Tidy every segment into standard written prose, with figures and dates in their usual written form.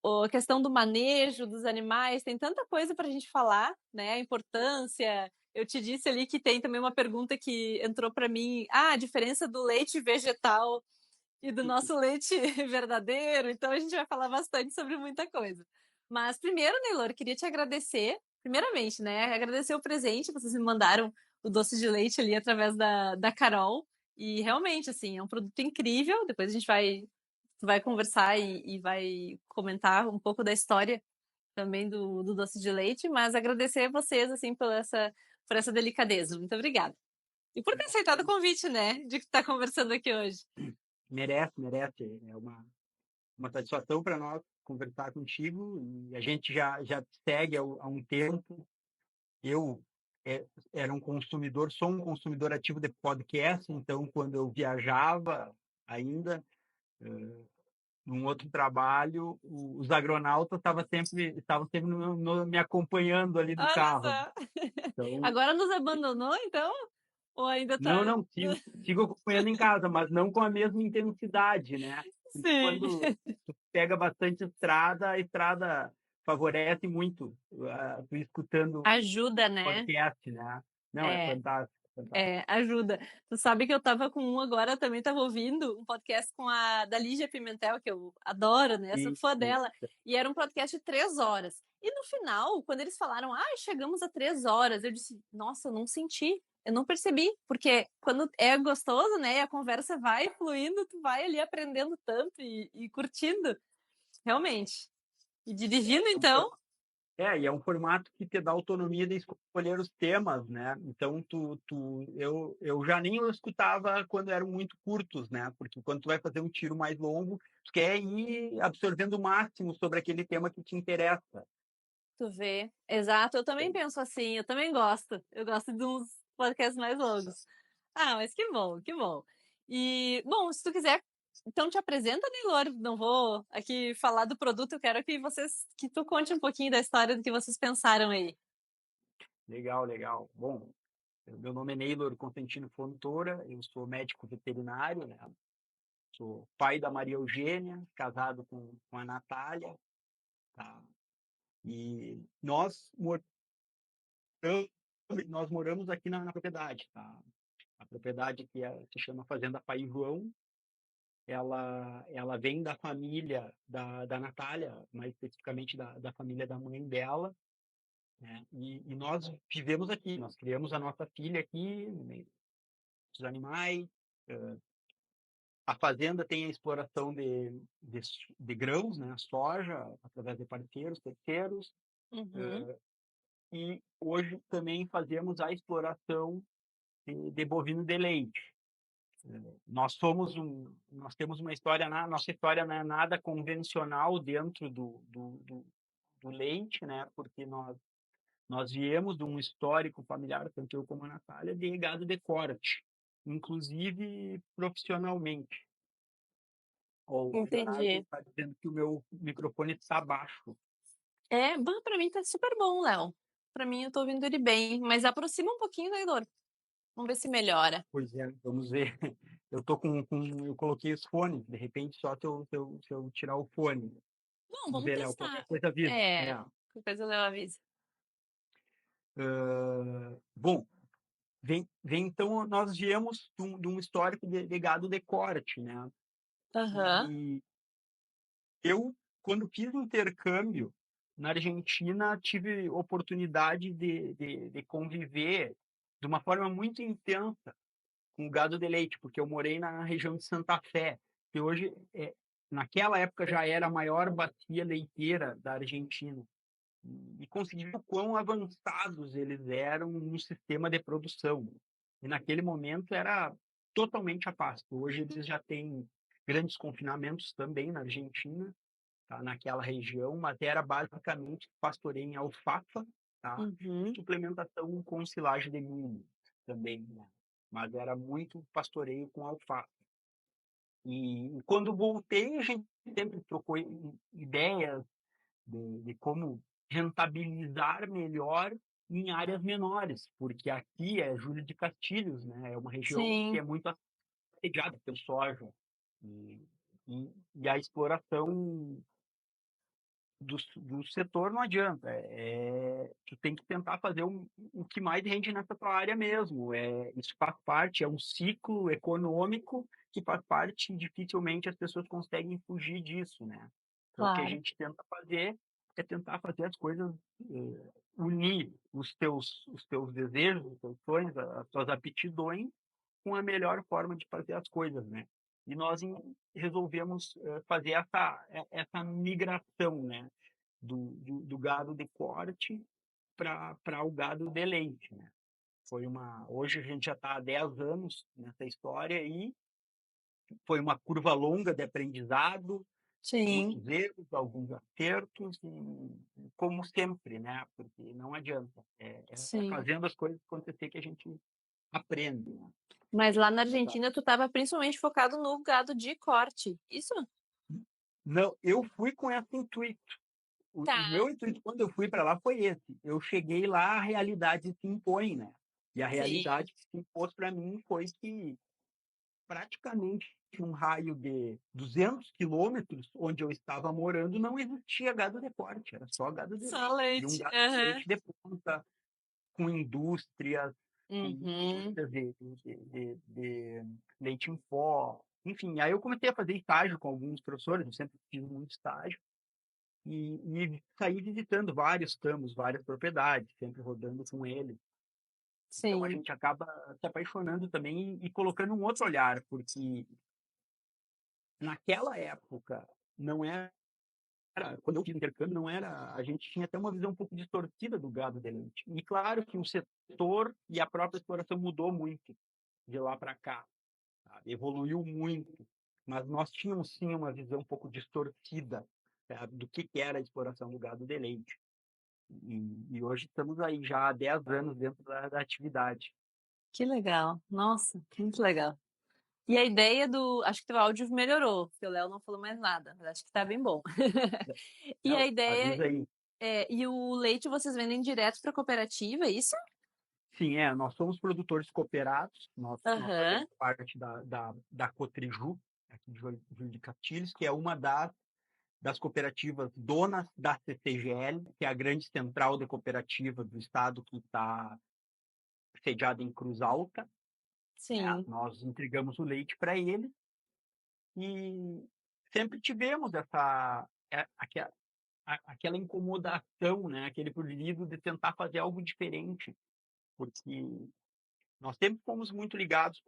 a questão do manejo dos animais, tem tanta coisa para a gente falar, né? A importância. Eu te disse ali que tem também uma pergunta que entrou para mim, a diferença do leite vegetal e do nosso leite verdadeiro. Então a gente vai falar bastante sobre muita coisa. Mas primeiro, Neylor, queria te agradecer, primeiramente, né? Agradecer o presente, vocês me mandaram o doce de leite ali através da Carol. E realmente, assim, é um produto incrível. Depois a gente vai conversar e vai comentar um pouco da história também do doce de leite, mas agradecer a vocês, assim, por essa delicadeza. Muito obrigada. E por ter aceitado o convite, né, de estar conversando aqui hoje. Merece, merece. É uma satisfação para nós conversar contigo. E a gente já segue há um tempo. Eu é, era um consumidor, sou um consumidor ativo de podcast, então quando eu viajava ainda, num outro trabalho, os agronautas estavam sempre me acompanhando ali do Olha carro. só. Então, Agora nos abandonou, então? Ou ainda tá? não, sigo acompanhando em casa, mas não com a mesma intensidade, né? Porque Sim. quando tu pega bastante estrada, a estrada favorece muito tu escutando Ajuda, né? podcast, né? Não, é É, fantástico, fantástico. ajuda. Tu sabe que eu tava com um agora, também tava ouvindo um podcast com a da Lígia Pimentel, que eu adoro, né? Sou E, fã e, dela. E era um podcast de 3 horas. E no final, quando eles falaram, chegamos a 3 horas, eu disse, nossa, eu não senti. Eu não percebi, porque quando é gostoso, né, e a conversa vai fluindo, tu vai ali aprendendo tanto e curtindo, realmente. E dirigindo, é um for- então, e é um formato que te dá autonomia de escolher os temas, né? Então, eu já nem eu escutava quando eram muito curtos, né? Porque quando tu vai fazer um tiro mais longo, tu quer ir absorvendo o máximo sobre aquele tema que te interessa. tu vê. Exato, eu também penso assim, eu também gosto. Eu gosto de uns podcasts mais longos. Ah, mas que bom, que bom. E, bom, se tu quiser, então te apresenta, Neylor. Não vou aqui falar do produto, eu quero que tu conte um pouquinho da história do que vocês pensaram aí. Legal, legal. Bom, meu nome é Neylor Constantino Fontoura, eu sou médico veterinário, né? Sou pai da Maria Eugênia, casado com a Natália, tá? E nós moramos aqui na propriedade, tá? A propriedade se chama Fazenda Pai João, ela vem da família da Natália, mais especificamente da família da mãe dela, né? E nós vivemos aqui, nós criamos a nossa filha aqui, no meio dos animais. A fazenda tem a exploração de grãos, né? Soja, através de parceiros, terceiros. Uhum. E hoje também fazemos a exploração de bovino de leite. Nós temos uma história, nossa história não é nada convencional dentro do leite, né? Porque nós viemos de um histórico familiar, tanto eu como a Natália, de gado de corte, inclusive profissionalmente. Ou o Leonardo Entendi. está dizendo que o meu microfone está baixo. É, bom, pra mim tá super bom, Léo. Pra mim eu tô ouvindo ele bem, mas aproxima um pouquinho, Neylor. Vamos ver se melhora. Pois é, vamos ver. Eu coloquei os fones, de repente só se eu tirar o fone. Bom, Vamos vamos ver, Léo, qualquer testar. coisa avisa. É, qualquer coisa eu aviso. Bom, vem então, nós viemos de um histórico de gado de corte, né? Aham. E eu, quando fiz intercâmbio na Argentina, tive oportunidade de conviver de uma forma muito intensa com o gado de leite, porque eu morei na região de Santa Fé, que hoje, naquela época, já era a maior bacia leiteira da Argentina. E consegui ver o quão avançados eles eram no sistema de produção. E naquele momento era totalmente a pasto. Hoje eles já têm grandes confinamentos também na Argentina, tá? Naquela região, mas era basicamente pastoreio em alfafa, tá? E Uhum. suplementação com silagem de milho também, né? Mas era muito pastoreio com alfafa. E quando voltei, a gente sempre trocou ideias de como rentabilizar melhor em áreas menores, porque aqui é Júlio de Castilhos, né? É uma região que Sim. é muito assediada pelo soja. E, e a exploração do setor não adianta. Tu tem que tentar fazer o que mais rende nessa tua área mesmo. Isso faz parte, é um ciclo econômico que faz parte, e dificilmente as pessoas conseguem fugir disso, né? Então, o que a Claro, gente tenta fazer é tentar fazer as coisas, unir os teus desejos, os teus sonhos, as tuas aptidões com a melhor forma de fazer as coisas, né? E nós resolvemos fazer essa migração, né? Do gado de corte para o gado de leite, né? Hoje a gente já está há 10 anos nessa história e foi uma curva longa de aprendizado, sim, muitos erros, alguns acertos, e como sempre, né? Porque não adianta. É sim. fazendo as coisas acontecer que a gente aprende, né? Mas lá na Argentina tu estava principalmente focado no gado de corte, isso? Não, eu fui com esse intuito. O Tá, meu intuito quando eu fui para lá foi esse. Eu cheguei lá, a realidade se impõe, né? E a sim. realidade que se impôs para mim foi que praticamente um raio de 200 quilômetros onde eu estava morando não existia gado de corte, era só gado de Só leite. E um leite. gado de Aham. leite de ponta, com indústrias, Uhum. de leite em pó. Enfim, aí eu comecei a fazer estágio com alguns professores, eu sempre fiz muito estágio, e saí visitando vários campos, várias propriedades, sempre rodando com ele. Então a Sim. gente acaba se apaixonando também e colocando um outro olhar, porque naquela época não era, quando eu fiz intercâmbio, não era, a gente tinha até uma visão um pouco distorcida do gado de leite. E claro que o setor e a própria exploração mudou muito de lá para cá, sabe? Evoluiu muito, mas nós tínhamos sim uma visão um pouco distorcida, sabe, do que era a exploração do gado de leite. E hoje estamos aí já há 10 anos dentro da atividade. Que legal. Nossa, muito legal. E a ideia do. Acho que teu áudio melhorou, porque o Léo não falou mais nada, mas acho que tá bem bom. E a Não, ideia. avisa aí. E o leite vocês vendem direto para cooperativa, é isso? Sim, nós somos produtores cooperados, nós Aham. fazemos parte da Cotriju, aqui de Júlio de Castilhos, que é uma das cooperativas donas da CCGL, que é a grande central de cooperativa do estado que está sediada em Cruz Alta, né? Sim. Nós entregamos o leite para eles e sempre tivemos aquela incomodação, né? Aquele prurido de tentar fazer algo diferente, porque nós sempre fomos muito ligados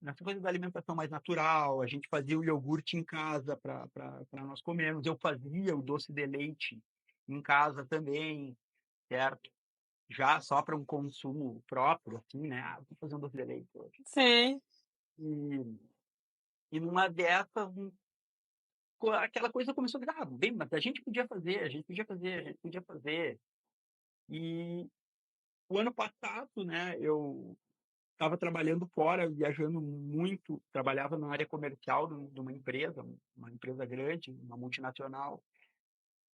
nessa coisa da alimentação mais natural. A gente fazia o iogurte em casa para nós comermos. Eu fazia o doce de leite em casa também, certo? Já só para um consumo próprio, assim, né? Vou fazer um doce de leite hoje. Sim. E, e numa dessas, aquela coisa começou a virar, bem, mas a gente podia fazer, a gente podia fazer, a gente podia fazer. E o ano passado, né, eu estava trabalhando fora, viajando muito, trabalhava na área comercial de uma empresa grande, uma multinacional,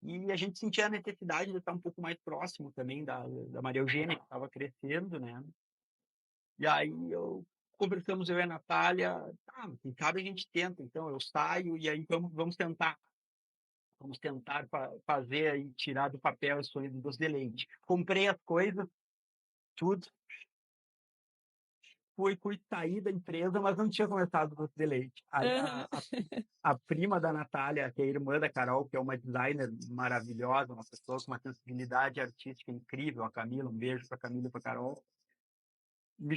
e a gente sentia a necessidade de estar um pouco mais próximo também da Maria Eugênia, que estava crescendo, né? E aí conversamos, eu e a Natália, quem sabe a gente tenta, então eu saio e aí vamos tentar fazer e tirar do papel as coisas dos de leite. Comprei as coisas, tudo, fui sair da empresa, mas não tinha começado o doce de leite. Aí Aham. a prima da Natália, que é a irmã da Carol, que é uma designer maravilhosa, uma pessoa com uma sensibilidade artística incrível, a Camila, um beijo para a Camila e para a Carol,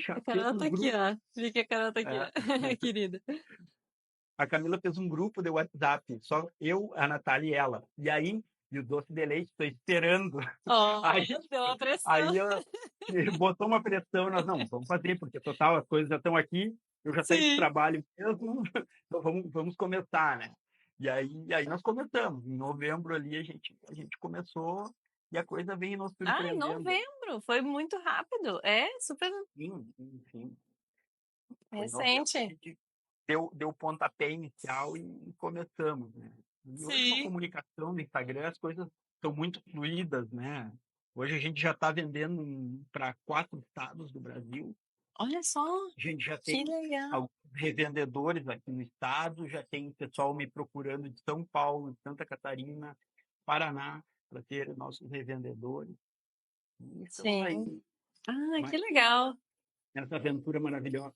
A fez Carol um tá aqui, grupo, ó. Vi que a Carol tá aqui, é, ó. Querida. a Camila fez um grupo de WhatsApp, só eu, a Natália e ela. E aí, e o doce de leite, estou esperando. Ó, Aí, deu uma pressão. aí ela botou uma pressão, nós não, vamos fazer, porque total, as coisas já estão aqui, eu já saí do Sim. trabalho mesmo, então vamos começar, né? E aí nós começamos. Em novembro ali a gente começou e a coisa vem nos Ah, em surpreendendo. novembro. Foi muito rápido. É, super Enfim, foi em novembro que a recente. gente deu o pontapé inicial e começamos, né? E hoje com a Sim. comunicação no Instagram as coisas estão muito fluídas, né? Hoje a gente já está vendendo para 4 estados do Brasil. Olha só, A gente já que tem legal. alguns revendedores aqui no estado, já tem pessoal me procurando de São Paulo, de Santa Catarina. Paraná, para ter nossos revendedores. E estamos Sim. aí, Ah, que mas legal. nessa aventura maravilhosa.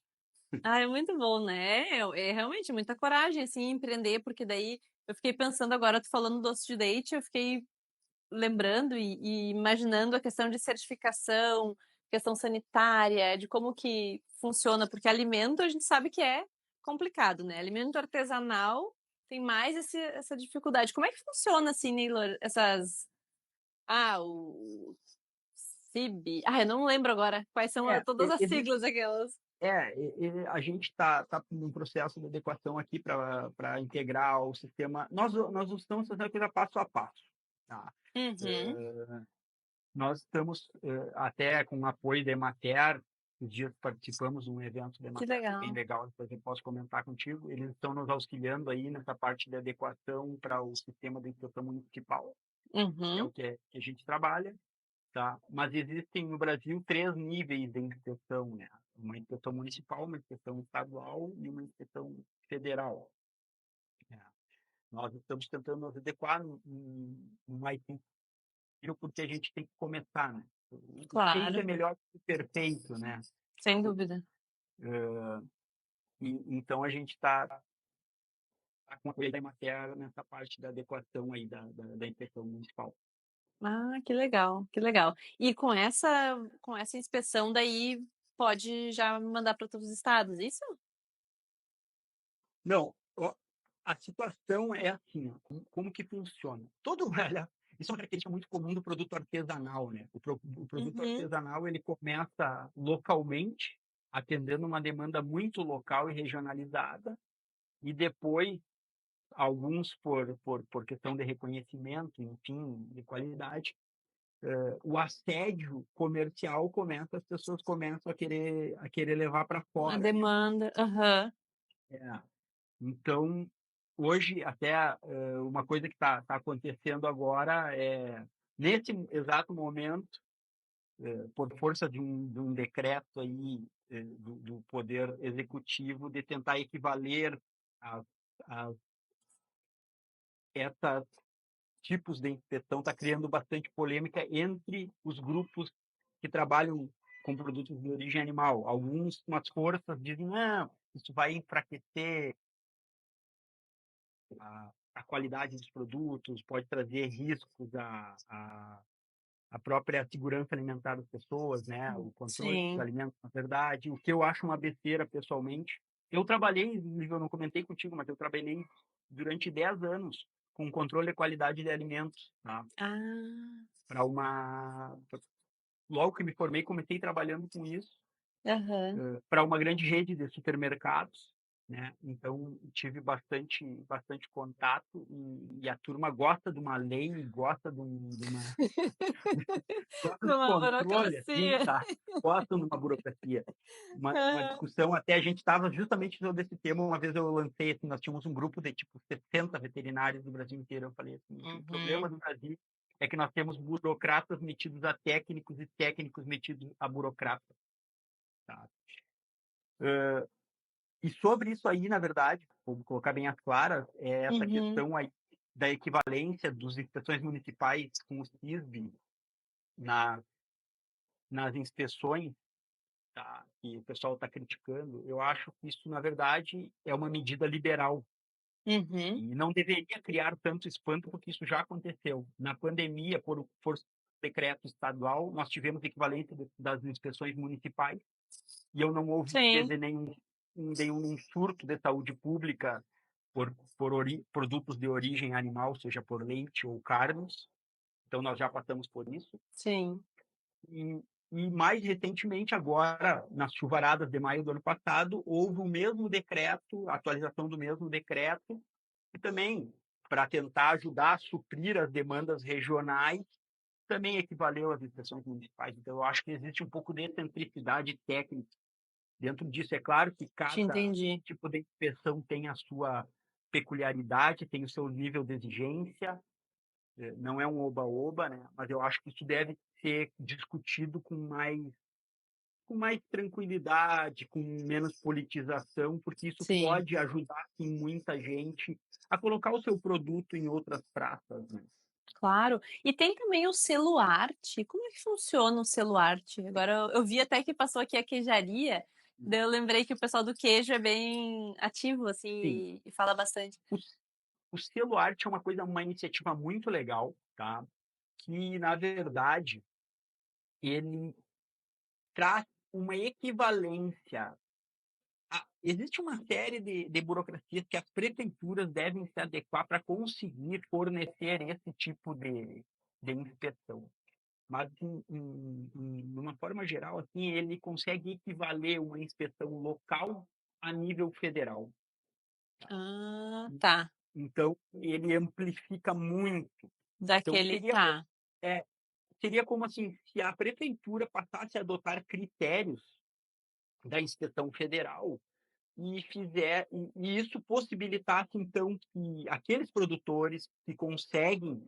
Ah, é muito bom, né? É realmente muita coragem, assim, empreender, porque daí eu fiquei pensando agora, tu falando do doce de leite, eu fiquei lembrando e imaginando a questão de certificação, questão sanitária, de como que funciona, porque alimento a gente sabe que é complicado, né? Alimento artesanal tem mais essa dificuldade. Como é que funciona, assim, Neylor, essas... Ah, o CIB... Ah, eu não lembro agora quais são É, todas as siglas aquelas. a gente está num processo de adequação aqui para integrar o sistema. Nós estamos fazendo a coisa passo a passo. Tá? Uhum, Nós estamos até com o apoio da Emater. Os dias participamos de um evento da que Emater bem legal. legal, depois eu posso comentar contigo. Eles estão nos auxiliando aí nessa parte de adequação para o sistema de inspeção municipal, que é Uhum, o que a gente trabalha. Tá? Mas existem no Brasil três níveis de inspeção, né? Uma inspeção municipal, uma inspeção estadual e uma inspeção federal. Né? Nós estamos tentando nos adequar no IT, porque a gente tem que começar, né? O feito claro, é melhor que o perfeito, né? sem dúvida. Então a gente está com a coisa da Emater nessa parte da adequação aí da inspeção municipal. Ah, que legal, que legal. E com essa inspeção daí pode já mandar para outros estados, isso? Não, a situação é assim, ó, como que funciona? Olha, isso é uma característica muito comum do produto artesanal, né? O produto Uhum. artesanal, ele começa localmente, atendendo uma demanda muito local e regionalizada, e depois, alguns por questão de reconhecimento, enfim, de qualidade, o assédio comercial começa, as pessoas começam a querer levar para A fora, né? demanda, aham, É. Então, hoje, até uma coisa que está acontecendo agora é, nesse exato momento, por força de um decreto aí, do Poder Executivo, de tentar equivaler a, a esses tipos de inspeção, está criando bastante polêmica entre os grupos que trabalham com produtos de origem animal. Umas forças dizem, não, isso vai enfraquecer a qualidade dos produtos, pode trazer riscos à própria segurança alimentar das pessoas, né? O controle dos sim. alimentos, na verdade, o que eu acho uma besteira pessoalmente. Eu trabalhei, eu não comentei contigo, mas eu trabalhei durante 10 anos com controle de qualidade de alimentos, tá? Ah, Para uma Logo que me formei, comecei trabalhando com isso aham. para uma grande rede de supermercados, né? Então tive bastante contato e a turma gosta de uma lei, gosta de Numa controle, assim, burocracia. tá? Gostam de uma burocracia. Uma Aham. discussão, até a gente estava justamente sobre esse tema, uma vez eu lancei, assim, nós tínhamos um grupo de, tipo, 60 veterinários do Brasil inteiro, eu falei assim, o problema Uhum. do Brasil é que nós temos burocratas metidos a técnicos e técnicos metidos a burocratas, tá? E sobre isso aí, na verdade, vou colocar bem as claras, é essa Uhum. questão aí da equivalência dos inspeções municipais com o CISB na, nas inspeções, tá? Que o pessoal está criticando. Eu acho que isso, na verdade, é uma medida liberal Uhum. e não deveria criar tanto espanto, porque isso já aconteceu. Na pandemia, por decreto estadual, nós tivemos equivalência das inspeções municipais e eu não ouvi Sim, de nenhum surto de saúde pública por produtos de origem animal, seja por leite ou carnes. Então, nós já passamos por isso. sim. E, e mais recentemente, agora, nas chuvaradas de maio do ano passado, houve o mesmo decreto, a atualização do mesmo decreto, e também, para tentar ajudar a suprir as demandas regionais, também equivaleu às inspeções municipais. Então, eu acho que existe um pouco de excentricidade técnica dentro disso. É claro que Te cada entendi. tipo de inspeção tem a sua peculiaridade, tem o seu nível de exigência, não é um oba-oba, né? Mas eu acho que isso deve ser discutido com mais tranquilidade, com menos politização, porque isso Sim. pode ajudar sim, muita gente a colocar o seu produto em outras praças, né? Claro. E tem também o selo arte. Como é que funciona o selo arte? Agora eu vi até que passou aqui a queijaria, daí eu lembrei que o pessoal do queijo é bem ativo, assim, Sim, e fala bastante. o o selo arte é uma iniciativa muito legal, tá, que na verdade ele traz uma equivalência. Existe uma série de burocracias que as prefeituras devem se adequar para conseguir fornecer esse tipo de inspeção. Mas, de uma forma geral, assim, ele consegue equivaler uma inspeção local a nível federal. Ah, tá. Então, ele amplifica muito. Então, Daquele tá. é, seria como assim, se a prefeitura passasse a adotar critérios da inspeção federal e isso possibilitasse, então, que aqueles produtores que conseguem,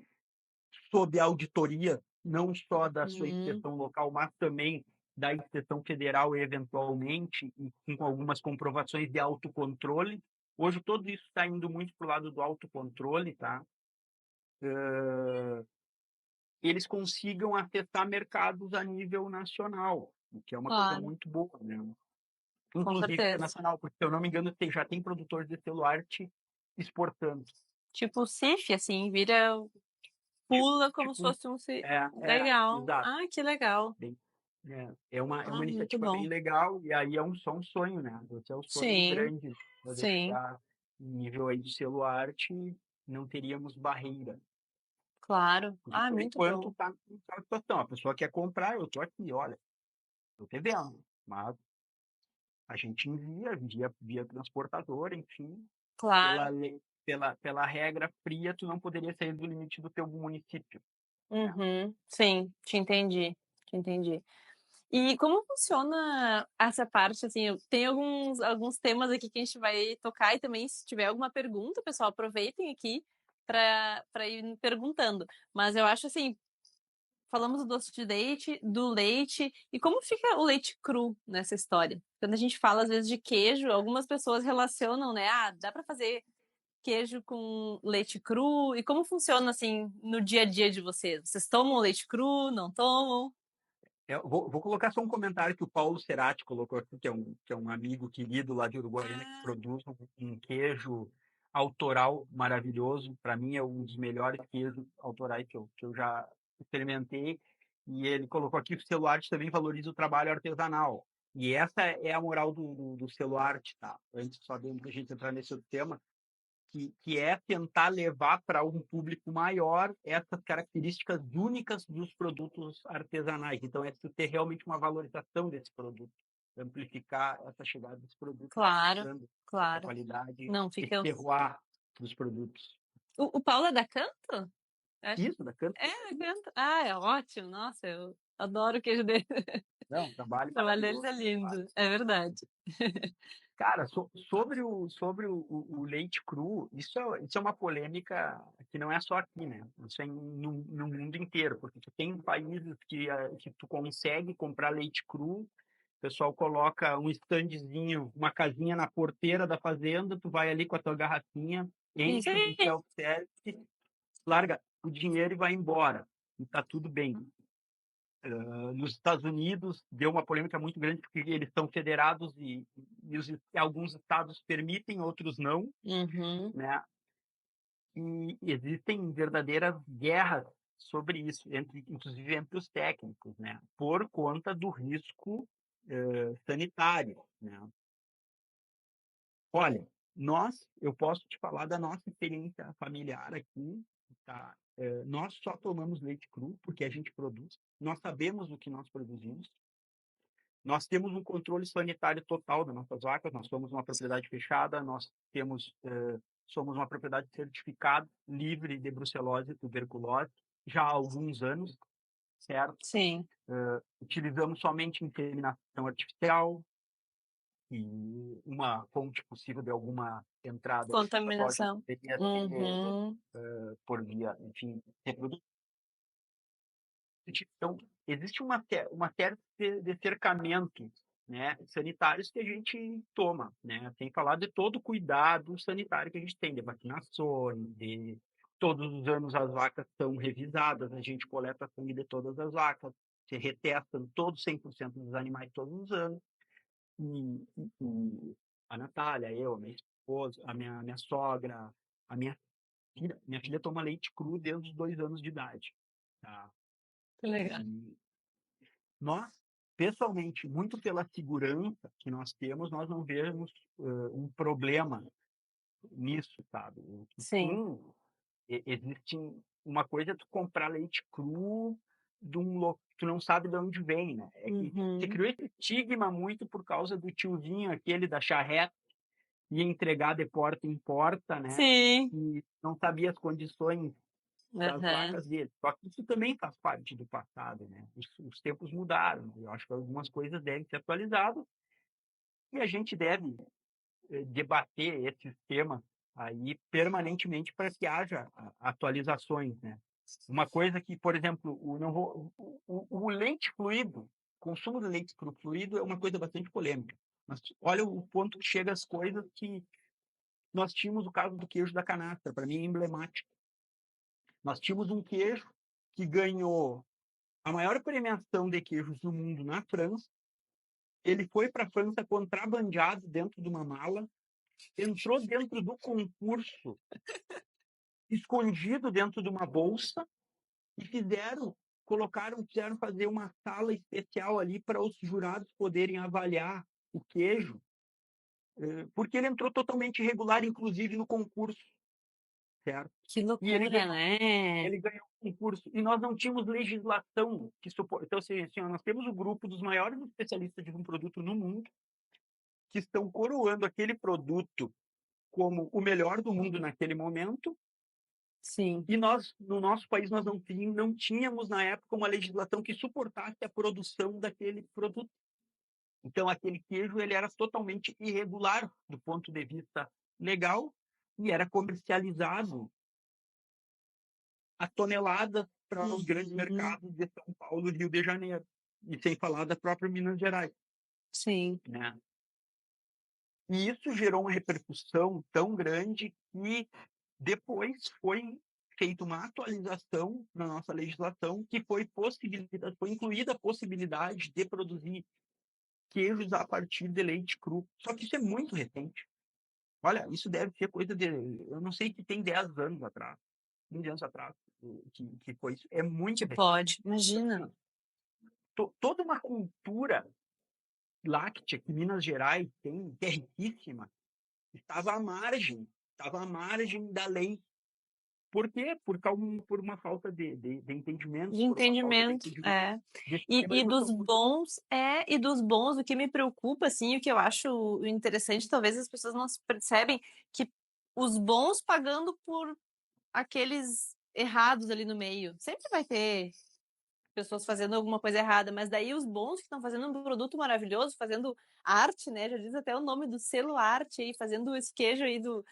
sob a auditoria, não só da sua Hum, inspeção local, mas também da inspeção federal, eventualmente, e com algumas comprovações de autocontrole. Hoje, tudo isso está indo muito para o lado do autocontrole, tá? Eles consigam acessar mercados a nível nacional, o que é uma coisa claro, muito boa, né? com Inclusive certeza. internacional, porque, se eu não me engano, já tem produtores de celularte exportando. Tipo o CIF, assim, vira Tipo, pula como se tipo, fosse um ci legal. exato. Ah, que legal. Bem, é uma Ah, muito iniciativa bem bom. legal, e aí só um sonho, né? Esse é o sonho Sim, grande, poder sim, chegar em nível aí de celularte, não teríamos barreira. claro. Porque, Ah, por muito enquanto, bom. está a situação. A pessoa quer comprar, eu estou aqui, olha, estou te vendo, mas a gente envia via transportador, enfim, pela Claro. lei, pela regra fria, tu não poderia sair do limite do teu município, né? Uhum. Sim, te entendi, te entendi. E como funciona essa parte, assim, tem alguns temas aqui que a gente vai tocar e também se tiver alguma pergunta, pessoal, aproveitem aqui para ir me perguntando. Mas eu acho assim, falamos do doce de leite, do leite, e como fica o leite cru nessa história? Quando a gente fala às vezes de queijo, algumas pessoas relacionam, né? Ah, dá para fazer queijo com leite cru? E como funciona assim no dia a dia de vocês? Vocês tomam leite cru, não tomam? Eu vou colocar só um comentário que o Paulo Cerati colocou aqui, que é um amigo querido lá de Uruguaiana, que Ah, produz um queijo autoral maravilhoso. Para mim, é um dos melhores queijos autorais que eu já experimentei. E ele colocou aqui que o Selo Arte também valoriza o trabalho artesanal. E essa é a moral do Selo Arte, tá? Antes, só de a gente entrar nesse outro tema, que é tentar levar para um público maior essas características únicas dos produtos artesanais. Então, é ter realmente uma valorização desse produto, amplificar essa chegada desse produto, claro, mostrando essa claro. qualidade, Não, esse fica. terroir dos produtos. O Paulo é da Canto? Acho. Isso, da Canto. É, da Canto. Ah, é ótimo. Nossa, eu adoro o queijo dele. Não, um trabalho O trabalho deles maravilhoso. é lindo, é verdade. Cara, sobre o leite cru, isso é uma polêmica que não é só aqui, né? Isso é no mundo inteiro, porque tu tem países que tu consegue comprar leite cru, o pessoal coloca um standzinho, uma casinha na porteira da fazenda, tu vai ali com a tua garrafinha, Isso enche aí. o self-service, larga o dinheiro e vai embora. E tá tudo bem. Nos Estados Unidos deu uma polêmica muito grande porque eles são federados e alguns estados permitem, outros não, Uhum, né? E existem verdadeiras guerras sobre isso, inclusive entre os técnicos, né? Por conta do risco sanitário, né? Olha, eu posso te falar da nossa experiência familiar aqui, tá? Nós só tomamos leite cru porque a gente produz, nós sabemos o que nós produzimos. Nós temos um controle sanitário total das nossas vacas, nós somos uma propriedade fechada, somos uma propriedade certificada, livre de brucelose e tuberculose, já há alguns anos, certo? sim. Utilizamos somente inseminação artificial e uma fonte possível de alguma entrada de patógeno Contaminação. poderia ser Uhum, por via, enfim, reprodutiva. Então, existe uma série de cercamentos, né, sanitários que a gente toma, né, sem falar de todo o cuidado sanitário que a gente tem, de vacinações, de Todos os anos as vacas são revisadas, a gente coleta sangue de todas as vacas, se retesta todos 100% dos animais todos os anos. E a Natália, eu, a minha esposa, a minha sogra, a minha filha toma leite cru desde os 2 anos de idade. Tá? Que legal. E nós, pessoalmente, muito pela segurança que nós temos, nós não vemos um problema nisso, sabe? Sim. Sim, existe uma coisa é tu comprar leite cru de tu não sabe de onde vem, né? É que se Uhum. criou esse estigma muito por causa do tiozinho aquele da charrete que ia entregar de porta em porta, né? Sim. E não sabia as condições das Aham. vacas dele. Só que isso também faz parte do passado, né? Os tempos mudaram, né? Eu acho que algumas coisas devem ser atualizadas e a gente deve debater esses temas aí permanentemente para que haja atualizações, né? Uma coisa que, por exemplo, não vou, o leite fluido, consumo de leite fluido é uma coisa bastante polêmica. Mas olha o ponto que chega as coisas que nós tínhamos o caso do queijo da canastra, para mim é emblemático. Nós tínhamos um queijo que ganhou a maior premiação de queijos do mundo na França. Ele foi para a França contrabandeado dentro de uma mala, entrou dentro do concurso, escondido dentro de uma bolsa, e quiseram fazer uma sala especial ali para os jurados poderem avaliar o queijo, porque ele entrou totalmente irregular, inclusive no concurso, certo? Que E ele loucura, ganhou né? ele ganhou o concurso e nós não tínhamos legislação que suporta. Então, assim, nós temos o grupo dos maiores especialistas de um produto no mundo que estão coroando aquele produto como o melhor do mundo naquele momento. Sim. E nós, no nosso país, nós não tínhamos na época uma legislação que suportasse a produção daquele produto. Então, aquele queijo ele era totalmente irregular do ponto de vista legal e era comercializado a tonelada para os grandes Uhum. mercados de São Paulo e Rio de Janeiro. E sem falar da própria Minas Gerais, Sim. né? E isso gerou uma repercussão tão grande que depois foi feita uma atualização na nossa legislação que foi incluída a possibilidade de produzir queijos a partir de leite cru. Só que isso é muito recente. Olha, isso deve ser coisa de, eu não sei, que tem 10 anos atrás, 15 anos atrás, que foi isso. É muito Que recente. pode. Imagina. Assim, toda uma cultura láctea que Minas Gerais tem, que é riquíssima, estava à margem da lei. Por quê? Por uma falta de entendimento, De por uma falta de entendimento, entendimento é. desse E, tema, e e nós dos estamos muito. bons, e dos bons, o que me preocupa, assim, o que eu acho interessante, talvez as pessoas não se percebem, que os bons pagando por aqueles errados ali no meio. Sempre vai ter pessoas fazendo alguma coisa errada, mas daí os bons que estão fazendo um produto maravilhoso, fazendo arte, né? Já diz até o nome do selo arte aí, fazendo esse queijo aí do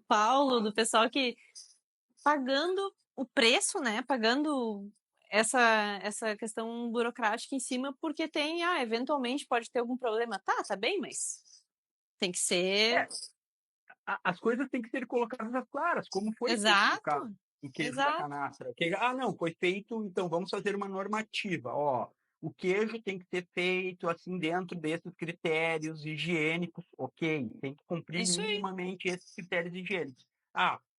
Paulo, do pessoal que pagando o preço, né? Pagando essa questão burocrática em cima, porque tem, eventualmente pode ter algum problema. Tá bem, mas tem que ser É, as coisas têm que ser colocadas às claras, como foi feito no caso exato, do queijo da exato. canastra. Não, foi feito, então vamos fazer uma normativa. Ó, o queijo tem que ser feito assim dentro desses critérios higiênicos, ok? Tem que cumprir Isso aí. minimamente esses critérios higiênicos.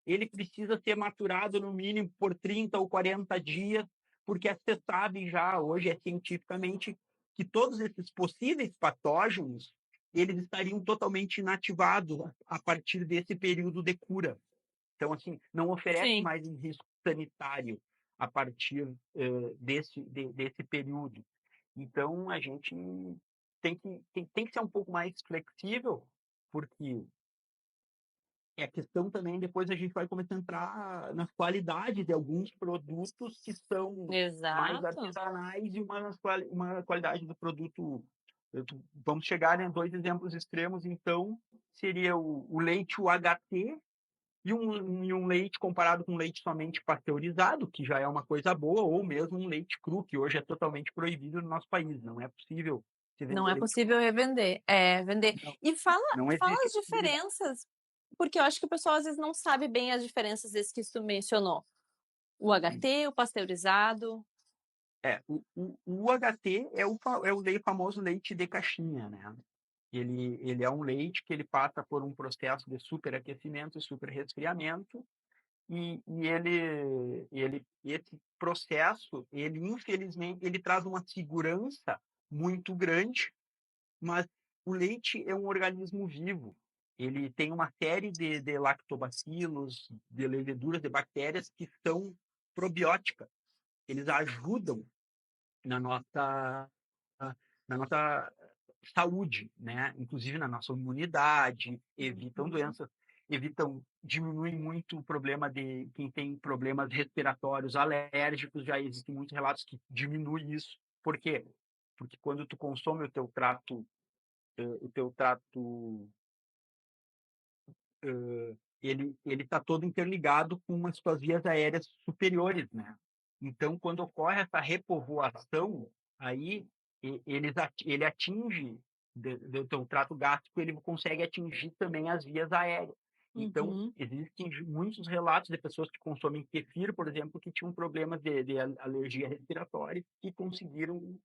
Ele precisa ser maturado no mínimo por 30 ou 40 dias, porque você sabe já, hoje é cientificamente, que todos esses possíveis patógenos eles estariam totalmente inativados a partir desse período de cura. Então, assim, não oferece Sim, mais um risco sanitário a partir desse período. Então, a gente tem que ser um pouco mais flexível, porque é a questão também, depois a gente vai começar a entrar na qualidade de alguns produtos que são mais exato. artesanais e uma qualidade do produto. Vamos chegar em dois exemplos extremos, então, seria o leite UHT e um leite comparado com leite somente pasteurizado, que já é uma coisa boa, ou mesmo um leite cru, que hoje é totalmente proibido no nosso país. Não é possível se Não vender é leite possível cru. revender. É, vender. Não, E fala, não fala existe as possibilidade. diferenças. porque eu acho que o pessoal às vezes não sabe bem as diferenças desses que tu mencionou. O Sim. UHT, o pasteurizado. O UHT é o famoso leite de caixinha, né? Ele é um leite que ele passa por um processo de superaquecimento e superresfriamento, esse processo, ele infelizmente, ele traz uma segurança muito grande, mas o leite é um organismo vivo. Ele tem uma série de lactobacilos, de leveduras, de bactérias que são probióticas. Eles ajudam na nossa, na nossa saúde, né? Inclusive na nossa imunidade, evitam doenças, diminuem muito o problema de quem tem problemas respiratórios alérgicos, já existem muitos relatos que diminuem isso. Por quê? Porque quando tu consome o teu trato ele está todo interligado com as suas vias aéreas superiores, né? Então, quando ocorre essa repovoação, aí ele atinge do teu trato gástrico, ele consegue atingir também as vias aéreas. Então, Uhum. existem muitos relatos de pessoas que consomem kefir, por exemplo, que tinham problemas de alergia respiratória e conseguiram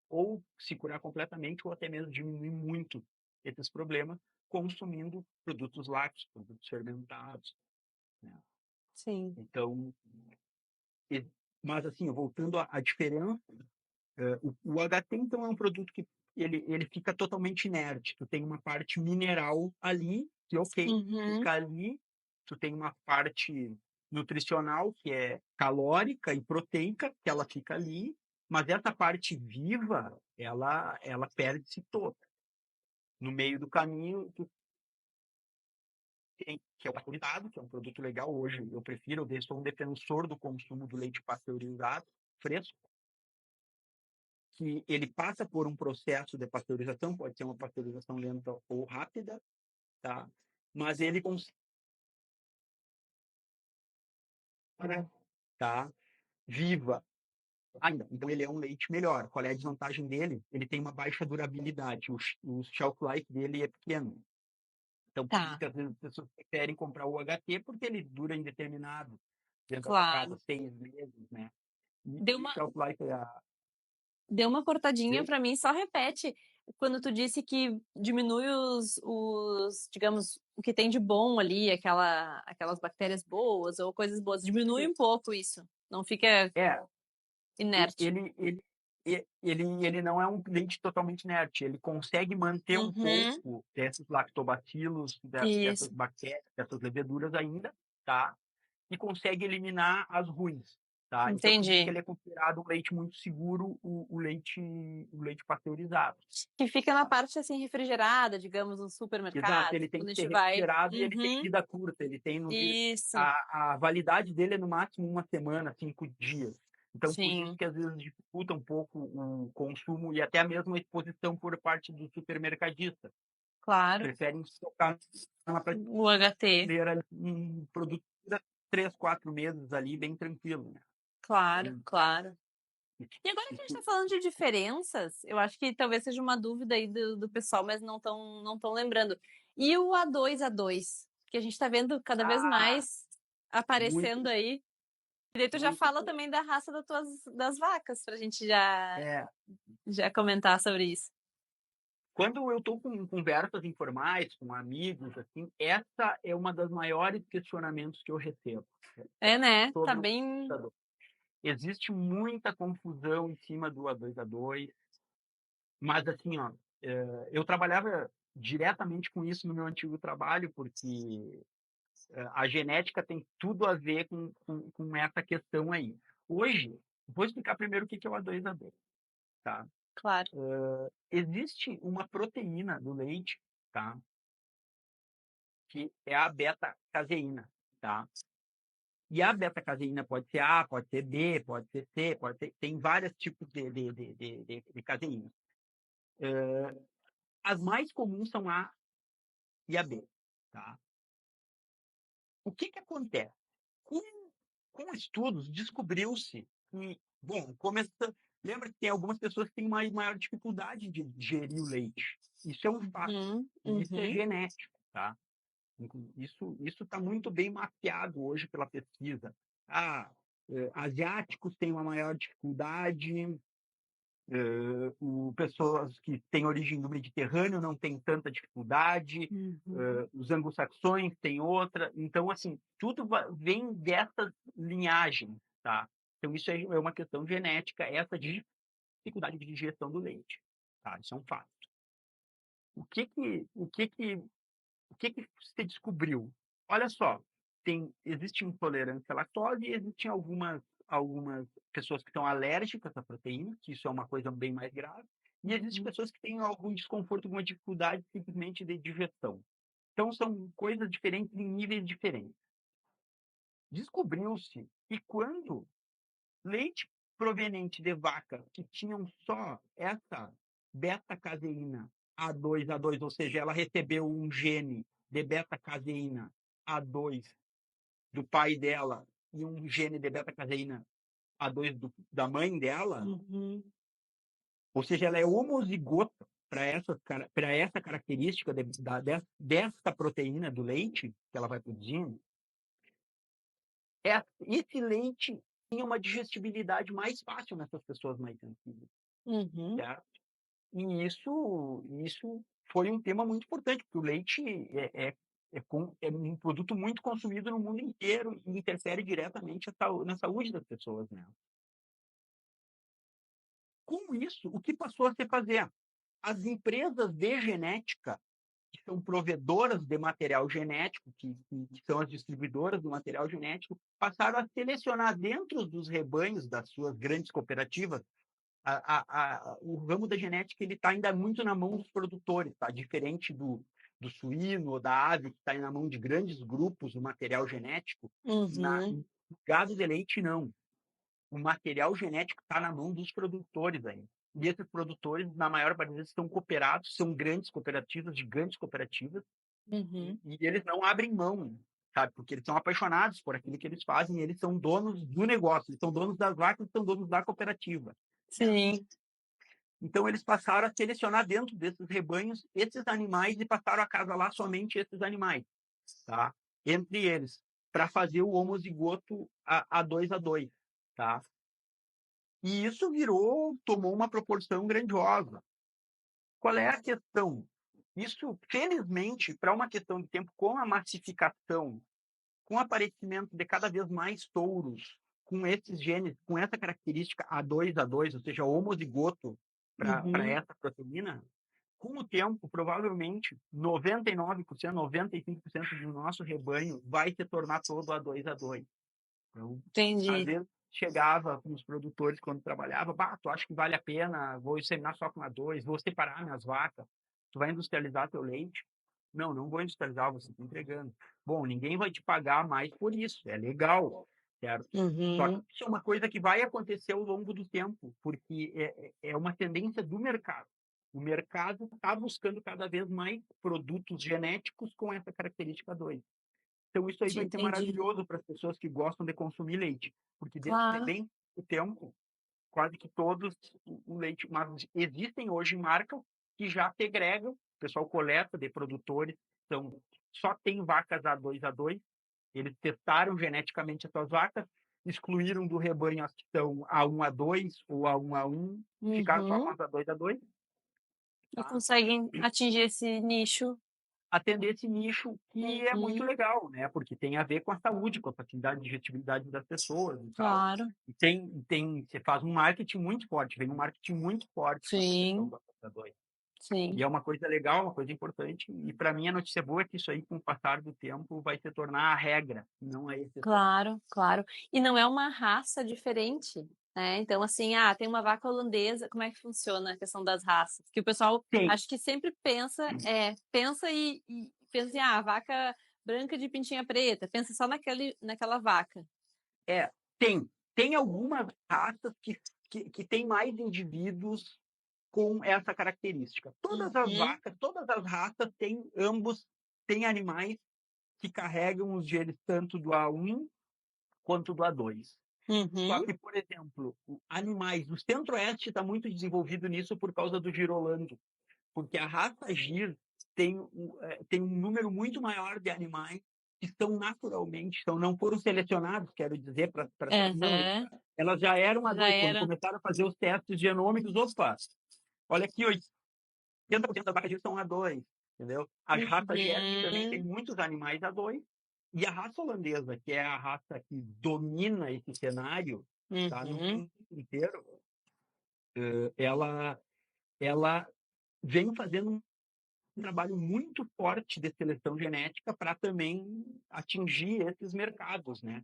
ou se curar completamente ou até mesmo diminuir muito esses problemas consumindo produtos lácteos, produtos fermentados, né? Sim. Então, e- mas assim, voltando à diferença, o HT então é um produto que ele fica totalmente inerte. Tu tem uma parte mineral ali, que ok, Uhum. fica ali. Tu tem uma parte nutricional, que é calórica e proteica, que ela fica ali. Mas essa parte viva, ela perde-se toda. No meio do caminho, tu tem, que é o pasteurizado, que é um produto legal hoje. Eu prefiro, eu sou um defensor do consumo do leite pasteurizado, fresco, que ele passa por um processo de pasteurização, pode ser uma pasteurização lenta ou rápida, tá? Mas ele consegue, tá? Viva ainda. Então ele é um leite melhor. Qual é a desvantagem dele? Ele tem uma baixa durabilidade. O shelf life dele é pequeno. Então, por isso Tá, que às vezes as pessoas preferem comprar o HT, porque ele dura indeterminado, dentro da tua casa, claro. 6 meses, né? E Deu o uma, shelf life é a... deu uma cortadinha para mim, só repete quando tu disse que diminui digamos, o que tem de bom ali, aquelas bactérias boas ou coisas boas, diminui um pouco isso, não fica É, inerte. ele não é um leite totalmente inerte, ele consegue manter um Uhum, pouco desses lactobacilos, dessas isso, bactérias, dessas leveduras ainda, tá? E consegue eliminar as ruins, tá? Então, por isso que entendi. ele é considerado um leite muito seguro, o leite pasteurizado. Que fica na parte assim refrigerada, digamos, no Exato, supermercado, ele tem quando a que ser gente vai. refrigerado e ele tem Uhum, vida curta, ele tem isso, a validade dele é no máximo uma semana, 5 dias. Então, por isso sim, que às vezes dificulta um pouco o consumo e até a mesma exposição por parte do supermercadista. claro. Preferem estocar numa O HT, prateleira ali, um produto que dura 3, 4 meses ali, bem tranquilo, né? claro, Então, claro. E agora que a gente isso, está falando de diferenças, eu acho que talvez seja uma dúvida aí do pessoal, mas não tão lembrando. E o A2A2, que a gente está vendo cada vez ah, mais aparecendo muito, aí. E daí tu já muito fala bom. também da raça das vacas, para a gente já, É, já comentar sobre isso. quando eu estou com conversas informais com amigos, assim, essa é uma das maiores questionamentos que eu recebo É, né? Tá sobre o bem. computador. Existe muita confusão em cima do A2A2, mas assim, ó, eu trabalhava diretamente com isso no meu antigo trabalho, porque a genética tem tudo a ver com essa questão aí. Hoje, vou explicar primeiro o que é o A2A2, tá? Claro. Existe uma proteína do leite, tá? Que é a beta-caseína, tá? E a beta-caseína pode ser A, pode ser B, pode ser C, tem vários tipos de caseína. As mais comuns são A e a B, tá? O que acontece? Com, com estudos, descobriu-se que, bom, lembra que tem algumas pessoas que têm uma maior dificuldade de digerir o leite. Isso é um fato. Uhum, E isso é uhum. genético, tá? Isso está muito bem mapeado hoje pela pesquisa. Asiáticos têm uma maior dificuldade, pessoas que têm origem do Mediterrâneo não têm tanta dificuldade, os anglo-saxões têm outra. Então, assim, tudo vem dessas linhagens, tá? Então, isso é uma questão genética, essa dificuldade de digestão do leite, tá? Isso é um fato. O que você descobriu? Olha só, existe intolerância à lactose e existem algumas pessoas que estão alérgicas à proteína, que isso é uma coisa bem mais grave, e existem pessoas que têm algum desconforto, alguma dificuldade simplesmente de digestão. Então, são coisas diferentes em níveis diferentes. Descobriu-se que quando leite proveniente de vaca que tinham só essa beta-caseína A2, ou seja, ela recebeu um gene de beta-caseína A2 do pai dela e um gene de beta-caseína A2 da mãe dela, ou seja, ela é homozigota para essa característica dessa proteína do leite que ela vai produzindo. Esse leite tinha uma digestibilidade mais fácil nessas pessoas mais sensíveis, certo? E isso foi um tema muito importante, porque o leite é um produto muito consumido no mundo inteiro e interfere diretamente na saúde das pessoas, né? Com isso, o que passou a se fazer? As empresas de genética, que são provedoras de material genético, que são as distribuidoras do material genético, passaram a selecionar dentro dos rebanhos das suas grandes cooperativas. O ramo da genética ele está ainda muito na mão dos produtores, tá? Diferente do suíno ou da ave, que está na mão de grandes grupos, o material genético. No gado de leite, não. O material genético está na mão dos produtores ainda. E esses produtores, na maior parte deles, estão cooperados, são grandes cooperativas, gigantes cooperativas, e eles não abrem mão, sabe? Porque eles são apaixonados por aquilo que eles fazem, e eles são donos do negócio, eles são donos das vacas, são donos da cooperativa. Sim. Então, eles passaram a selecionar dentro desses rebanhos esses animais e passaram a acasalar somente esses animais, tá? Entre eles, para fazer o homozigoto A2, tá? E isso tomou uma proporção grandiosa. Qual é a questão? Isso, felizmente, para uma questão de tempo, com a massificação, com o aparecimento de cada vez mais touros com esses genes, com essa característica A2, ou seja, homozigoto para essa proteína, com o tempo, provavelmente, 99%, 95% do nosso rebanho vai se tornar todo A2. Então, às Entendi. vezes, chegava com os produtores quando trabalhava, tu acha que vale a pena, vou inseminar só com A2, vou separar minhas vacas, tu vai industrializar teu leite? Não, não vou industrializar, você está entregando. Bom, ninguém vai te pagar mais por isso, é legal, certo? Só que isso é uma coisa que vai acontecer ao longo do tempo, porque é uma tendência do mercado. O mercado está buscando cada vez mais produtos genéticos com essa característica 2. Então, isso aí vai ser Entendi. maravilhoso para as pessoas que gostam de consumir leite, porque dentro de Claro. bem pouco tempo, quase que todos o leite, mas existem hoje marcas que já segregam, o pessoal coleta de produtores, então só tem vacas A2, eles testaram geneticamente as suas vacas, excluíram do rebanho as que são A1, A2 ou A1, ficaram só com as A2, E tá? conseguem atingir esse nicho. Atender esse nicho que é muito legal, né? Porque tem a ver com a saúde, com a facilidade de digestibilidade das pessoas e tal. Claro. E você faz um marketing muito forte, vem um marketing muito forte com essa questão Sim, do apostador. E sim. é uma coisa legal, uma coisa importante. E para mim a notícia boa é que isso aí, com o passar do tempo, vai se tornar a regra, não a exceção. Claro, claro. E não é uma raça diferente, né? Então, assim, tem uma vaca holandesa, como é que funciona a questão das raças? Que o pessoal Tem, acho que sempre pensa e pensa assim, vaca branca de pintinha preta, pensa só naquela vaca. é, tem algumas raças que têm mais indivíduos com essa característica. Todas as Uhum, vacas, todas as raças têm animais que carregam os genes tanto do A1 quanto do A2. Só uhum, que, por exemplo, animais, o Centro-Oeste está muito desenvolvido nisso por causa do girolando, porque a raça Gir tem um número muito maior de animais que estão naturalmente, não foram selecionados, quero dizer, não, Aham. elas já eram Já A2. Quando era. começaram a fazer os testes genômicos, opa, olha aqui, 80% das vacas são A2, entendeu? As raças Jersey também tem Uhum. muitos animais A2, e a raça holandesa, que é a raça que domina esse cenário, tá, no Uhum. mundo inteiro, ela, ela vem fazendo um trabalho muito forte de seleção genética para também atingir esses mercados, né?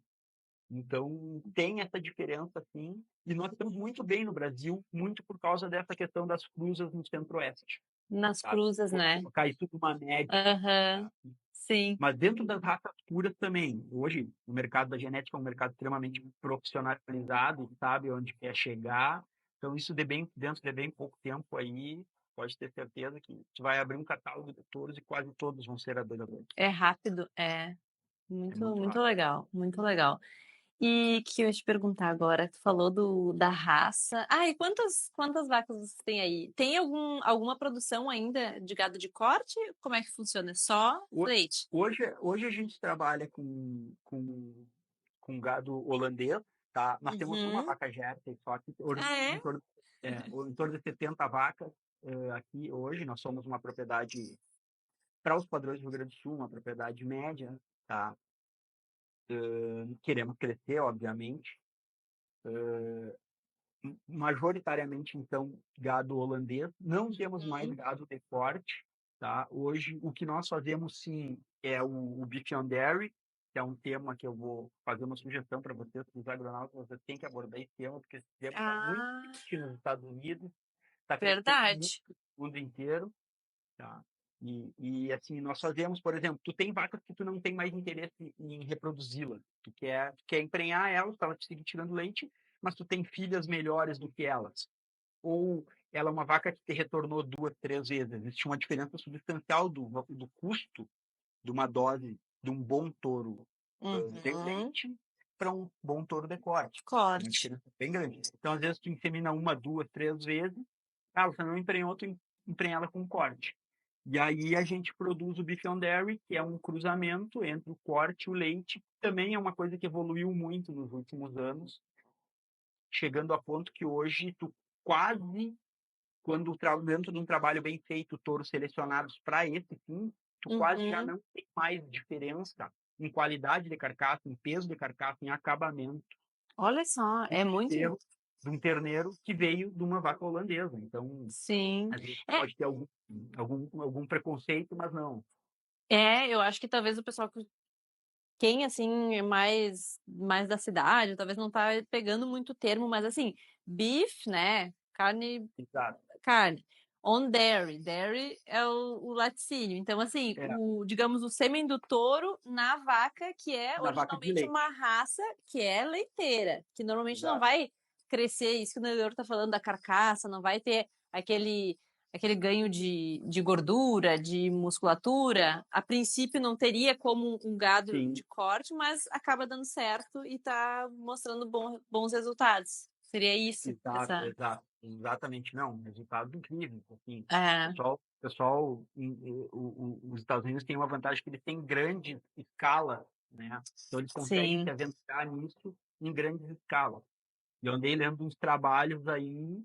Então, tem essa diferença, sim, e nós estamos muito bem no Brasil, muito por causa dessa questão das cruzas no Centro-Oeste, Nas sabe? cruzas, Vamos né? colocar isso numa média, Aham. tá? Sim. Mas dentro das raças puras também. Hoje, o mercado da genética é um mercado extremamente profissionalizado, sabe onde quer chegar. Então, isso dentro de bem pouco tempo aí, pode ter certeza que tu vai abrir um catálogo de touros e quase todos vão ser adoradores. É rápido, É muito, muito muito rápido. legal, muito legal. E que eu ia te perguntar agora, tu falou da raça. Ah, e quantas vacas você tem aí? Tem alguma produção ainda de gado de corte? Como é que funciona? É só Ho- leite? Hoje a gente trabalha com gado holandês, tá? Nós temos uma Uhum. vaca Jersey, só que Ah, é? em torno de 70 vacas aqui hoje. Nós somos uma propriedade, para os padrões do Rio Grande do Sul, uma propriedade média, tá? Queremos crescer, obviamente. Majoritariamente, então, gado holandês. Não temos mais Uhum. gado de corte, tá? Hoje, o que nós fazemos, sim, é o Beef on Dairy, que é um tema que eu vou fazer uma sugestão para vocês, para os agronautas, vocês têm que abordar esse tema, porque esse tema está muito Ah, forte nos Estados Unidos, está crescendo muito verdade. no mundo inteiro, tá? Assim, nós fazemos, por exemplo, tu tem vacas que tu não tem mais interesse em reproduzi-las. Tu quer emprenhar elas para elas te seguir tirando leite, mas tu tem filhas melhores do que elas. Ou ela é uma vaca que te retornou 2, 3 vezes. Existe uma diferença substancial do custo de uma dose de um bom touro de Uhum. leite para um bom touro de corte. É uma Corte. diferença bem grande. Então, às vezes, tu insemina 1, 2, 3 vezes, você não emprenhou, tu emprenha ela com corte. E aí a gente produz o Beef on Dairy, que é um cruzamento entre o corte e o leite. Também é uma coisa que evoluiu muito nos últimos anos, chegando a ponto que hoje tu quase, dentro de um trabalho bem feito, touros selecionados para esse fim, tu quase já Uhum. não tem mais diferença em qualidade de carcaça, em peso de carcaça, em acabamento Olha só, de é um muito. bezerro, de um terneiro que veio de uma vaca holandesa. Então, Sim. às vezes É, pode ter algum preconceito, mas não. eu acho que talvez o pessoal quem, assim, é mais da cidade, talvez não tá pegando muito o termo, mas assim, beef, né? Carne, Exato. carne. On dairy. Dairy é o laticínio. Então, assim, É, digamos, o sêmen do touro na vaca, que é na vaca de originalmente leite. uma raça que é leiteira, que normalmente não Exato. vai crescer, isso que o Nedor tá falando da carcaça, não vai ter aquele ganho de gordura, de musculatura. A princípio não teria como um gado Sim, de corte, mas acaba dando certo e tá mostrando bons resultados. Seria isso, exato, essa. exato. Exatamente, não. Resultados incríveis. Assim, É, os Estados Unidos têm uma vantagem que eles têm grande escala, né? Então eles conseguem se sim. aventurar nisso em grandes escalas. E eu andei lendo uns trabalhos aí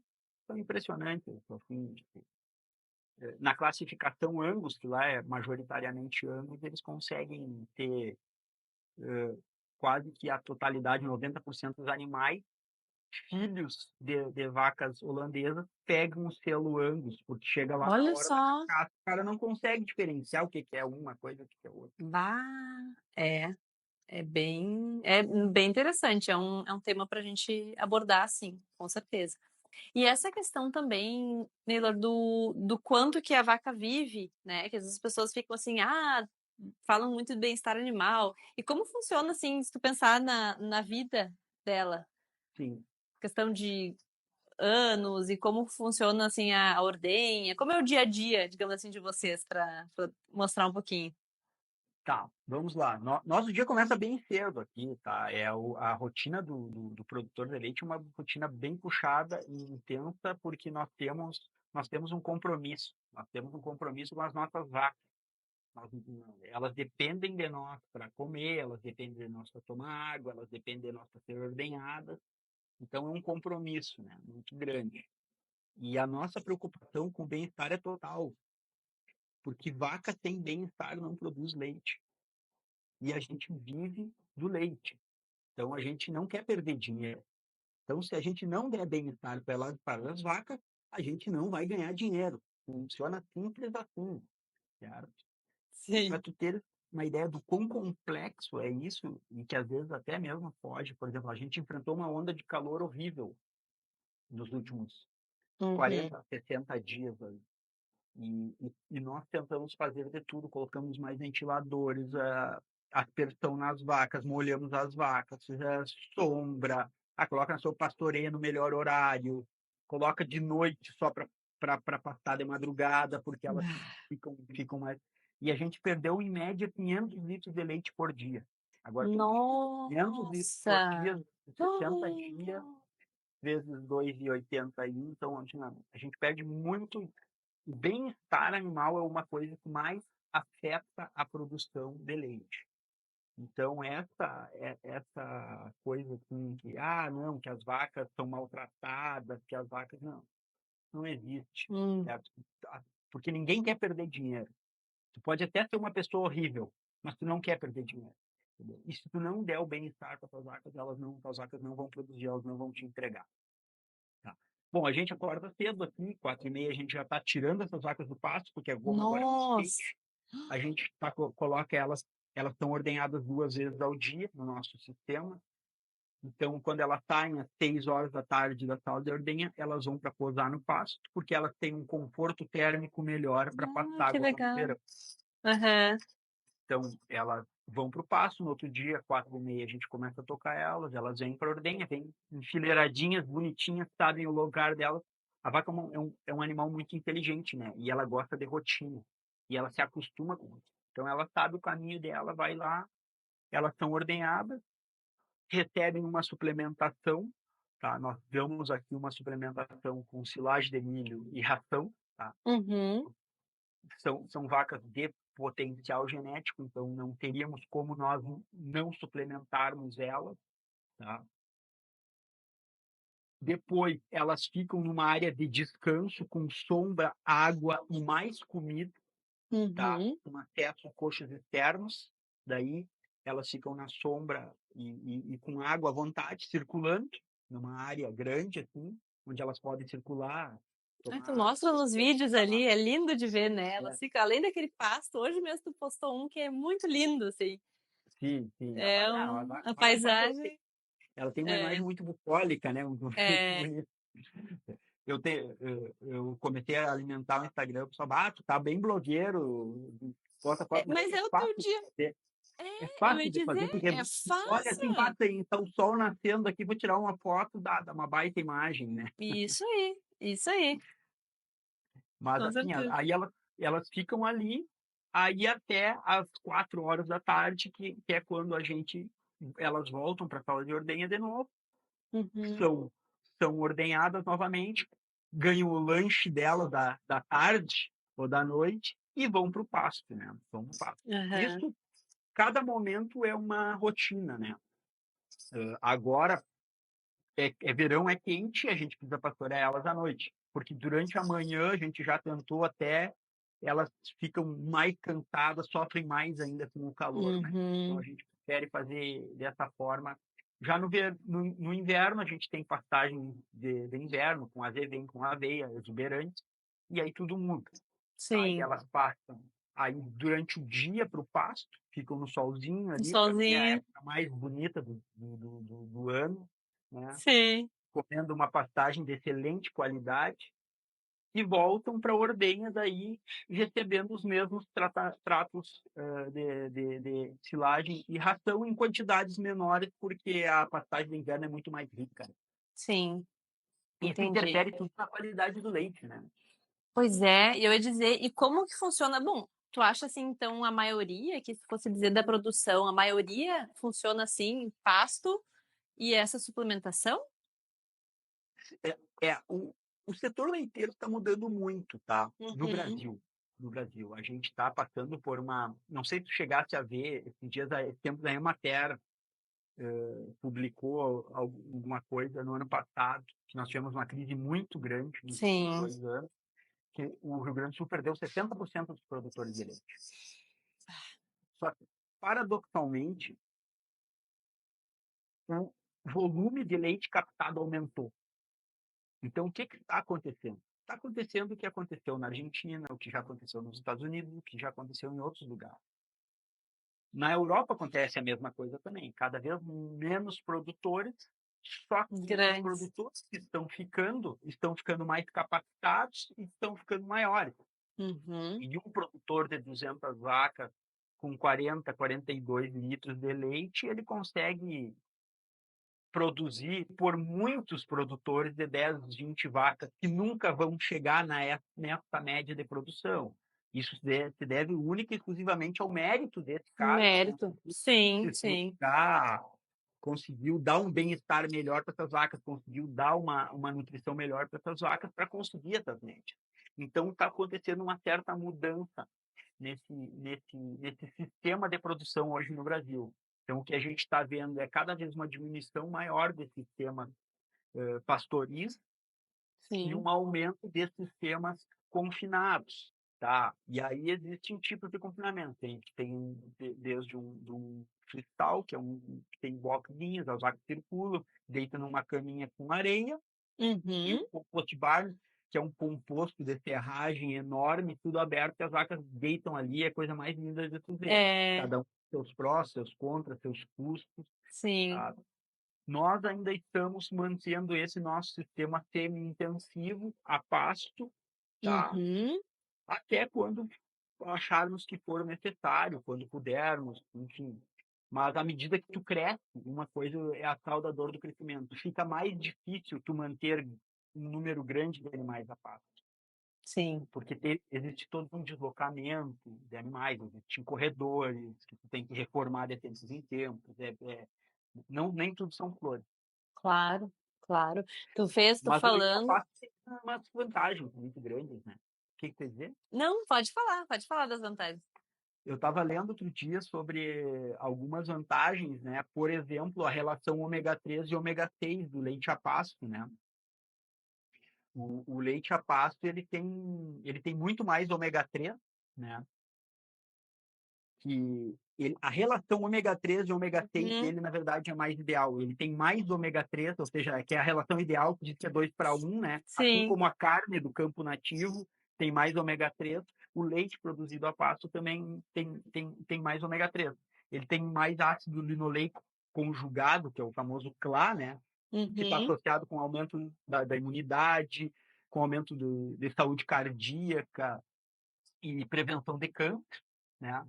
são impressionantes, assim, tipo, na classificação Angus, que lá é majoritariamente Angus, eles conseguem ter quase que a totalidade, 90% dos animais, filhos de vacas holandesas, pegam o selo Angus, porque chega lá na Olha hora da só. carcaça, o cara não consegue diferenciar o que que é uma coisa e o que que é outra. Bah, é, é bem interessante. É um tema para a gente abordar, sim, com certeza. E essa questão também, Neylor, do quanto que a vaca vive, né? Que às vezes as pessoas ficam assim, falam muito de bem-estar animal. E como funciona, assim, se tu pensar na vida dela? Sim. Questão de anos e como funciona, assim, a ordenha. Como é o dia a dia, digamos assim, de vocês, para mostrar um pouquinho. Tá, vamos lá. Nosso dia começa bem cedo aqui, tá? A rotina do produtor de leite é uma rotina bem puxada e intensa, porque nós temos um compromisso. Nós temos um compromisso com as nossas vacas. Elas dependem de nós para comer, elas dependem de nós para tomar água, elas dependem de nós para ser ordenhadas. Então é um compromisso, né? Muito grande. E a nossa preocupação com o bem-estar é total, porque vaca sem bem-estar não produz leite. E a gente vive do leite. Então a gente não quer perder dinheiro. Então, se a gente não der bem-estar para as vacas, a gente não vai ganhar dinheiro. Funciona simples assim, certo? Para Sim. tu ter uma ideia do quão complexo é isso, e que às vezes até mesmo pode, por exemplo, a gente enfrentou uma onda de calor horrível nos últimos Uhum. 40, 60 dias. E nós tentamos fazer de tudo, colocamos mais ventiladores, aspersão nas vacas, molhamos as vacas, sombra, coloca na sua pastoreia no melhor horário, coloca de noite só para pastar de madrugada, porque elas ficam mais. E a gente perdeu, em média, 500 litros de leite por dia. Agora, tu imagina, 500 litros por Nossa! dia, 60 dias, vezes 2,81, então a gente perde muito. O bem-estar animal é uma coisa que mais afeta a produção de leite. Então, essa coisa assim, não, que as vacas são maltratadas, que as vacas. Não existe. Hum. Certo? Porque ninguém quer perder dinheiro. Tu pode até ser uma pessoa horrível, mas tu não quer perder dinheiro. Entendeu? E se tu não der o bem-estar para as vacas, as vacas não vão produzir, elas não vão te entregar. Tá. Bom, a gente acorda cedo aqui, 4h30 a gente já está tirando essas vacas do pasto, porque como agora é muito Nossa! quente, a gente coloca elas estão ordenhadas 2 vezes ao dia no nosso sistema. Então, quando elas saem às 6 horas da tarde da sala de ordenha, elas vão para posar no pasto, porque elas têm um conforto térmico melhor para Ah, passar que água no legal. verão. Aham. Então, elas vão para o pasto, no outro dia, 4h30, a gente começa a tocar elas vêm para a ordenha, vêm enfileiradinhas, bonitinhas, sabem o lugar delas. A vaca é um animal muito inteligente, né? E ela gosta de rotina. E ela se acostuma com isso. Então, ela sabe o caminho dela, vai lá, elas são ordenhadas, recebem uma suplementação, tá? Nós damos aqui uma suplementação com silagem de milho e ração, tá? Uhum. São vacas de potencial genético, então não teríamos como nós não suplementarmos elas, tá? Depois, elas ficam numa área de descanso com sombra, água e mais comida, tá? Uhum. Com acesso a coxos externos. Daí, elas ficam na sombra e com água à vontade, circulando, numa área grande, assim, onde elas podem circular, Ai, tu tomar mostra nos vídeos água. ali, é lindo de ver, né? Ela É, fica além daquele pasto. Hoje mesmo tu postou um que é muito lindo, assim. sim, sim. É A a vaca, paisagem. ela tem uma imagem É, muito bucólica, né? Muito é. bonita. Eu comecei a alimentar o Instagram, o pessoal, tu tá bem blogueiro, bota foto, mas Mas é é o teu fácil de dia. fazer. É É, eu ia fácil de dizer, fazer, porque é olha assim, fácil. passa aí, então o sol nascendo aqui, vou tirar uma foto, dá uma baita imagem, né? Isso aí, Mas com assim, certeza. aí elas ficam ali, aí até às 4 horas da tarde, que é quando elas voltam para a sala de ordenha de novo, Uhum. são, são ordenhadas novamente, ganham o lanche dela da tarde ou da noite e vão para o pasto, né? Vão pro pasto. Aham. Isso, cada momento é uma rotina, né? Agora, é verão, é quente, a gente precisa pastorear elas à noite, porque durante a manhã a gente já tentou até, elas ficam mais cansadas, sofrem mais ainda com o calor, né? Então a Uhum. gente prefere fazer dessa forma. Já no inverno a gente tem pastagem de inverno, com azevém, com aveia, exuberante, e aí tudo muda. Tá? E Sim, elas passam aí durante o dia para o pasto, ficam no solzinho um ali, para mim é a solzinho. época mais bonita do ano, né? Sim, Comendo uma pastagem de excelente qualidade, e voltam para a ordenha daí, recebendo os mesmos tratos de silagem e ração em quantidades menores, porque a pastagem de inverno é muito mais rica. sim, E isso entendi. interfere tudo na qualidade do leite, né? Pois é, e eu ia dizer, e como que funciona? Bom, Tu acha, assim, então, a maioria, que se fosse dizer da produção, a maioria funciona assim, pasto e essa suplementação? É, o setor leiteiro está mudando muito, tá? No Uhum. Brasil. No Brasil. A gente está passando por uma. Não sei se tu chegasse a ver, esses dias, esse tempo da Emater publicou alguma coisa no ano passado, que nós tivemos uma crise muito grande nos últimos Sim. 2 anos, que o Rio Grande do Sul perdeu 70% dos produtores de leite. Só que, paradoxalmente, o volume de leite captado aumentou. Então, o que está acontecendo? Está acontecendo o que aconteceu na Argentina, o que já aconteceu nos Estados Unidos, o que já aconteceu em outros lugares. Na Europa acontece a mesma coisa também. Cada vez menos produtores, só que os Grandes. produtores que estão ficando mais capacitados e estão ficando maiores. Uhum. E um produtor de 200 vacas com 40, 42 litros de leite, ele consegue produzir por muitos produtores de 10, 20 vacas que nunca vão chegar nessa média de produção. Isso se deve única e exclusivamente ao mérito desse cara que Mérito. Sim, se sim. estruturar, conseguiu dar um bem-estar melhor para essas vacas, conseguiu dar uma nutrição melhor para essas vacas para conseguir essas médias. Então está acontecendo uma certa mudança nesse sistema de produção hoje no Brasil. Então, o que a gente está vendo é cada vez uma diminuição maior desse sistema pastoris e Sim. um aumento desses sistemas confinados, tá? E aí existem tipos de confinamento. Tem desde um cristal, que que tem boxinhas, as vacas circulam, deitam numa caminha com areia, e Uhum. o compost bar, que é um composto de serragem enorme, tudo aberto, e as vacas deitam ali, é a coisa mais linda de tu ver. É, Cada um com seus prós, seus contras, seus custos, sim. tá? Nós ainda estamos mantendo esse nosso sistema semi-intensivo a pasto, tá? Uhum. Até quando acharmos que for necessário, quando pudermos, enfim. Mas à medida que tu cresce, uma coisa é a tal da dor do crescimento. Fica mais difícil tu manter um número grande de animais a pasto, Sim. porque existe todo um deslocamento de animais, existem corredores que tu tem que reformar de tempos em tempos. Não, nem tudo são flores. Claro, claro. Tu Mas o leite a falando. pasto tem umas vantagens muito grandes, né? O que quer dizer? Não, pode falar das vantagens. Eu estava lendo outro dia sobre algumas vantagens, né? Por exemplo, a relação ômega 3 e ômega 6 do leite a pasto, né? O leite a pasto ele tem muito mais ômega 3, né? A relação ômega 3 e ômega 6 Uhum. dele, na verdade, é mais ideal. Ele tem mais ômega 3, ou seja, que é a relação ideal, que diz que é 2:1, né? Assim Sim. como a carne do campo nativo tem mais ômega 3, o leite produzido a pasto também tem mais ômega 3. Ele tem mais ácido linoleico conjugado, que é o famoso CLA, né? Que está Uhum. associado com o aumento da imunidade, com o aumento de saúde cardíaca e prevenção de câncer, né?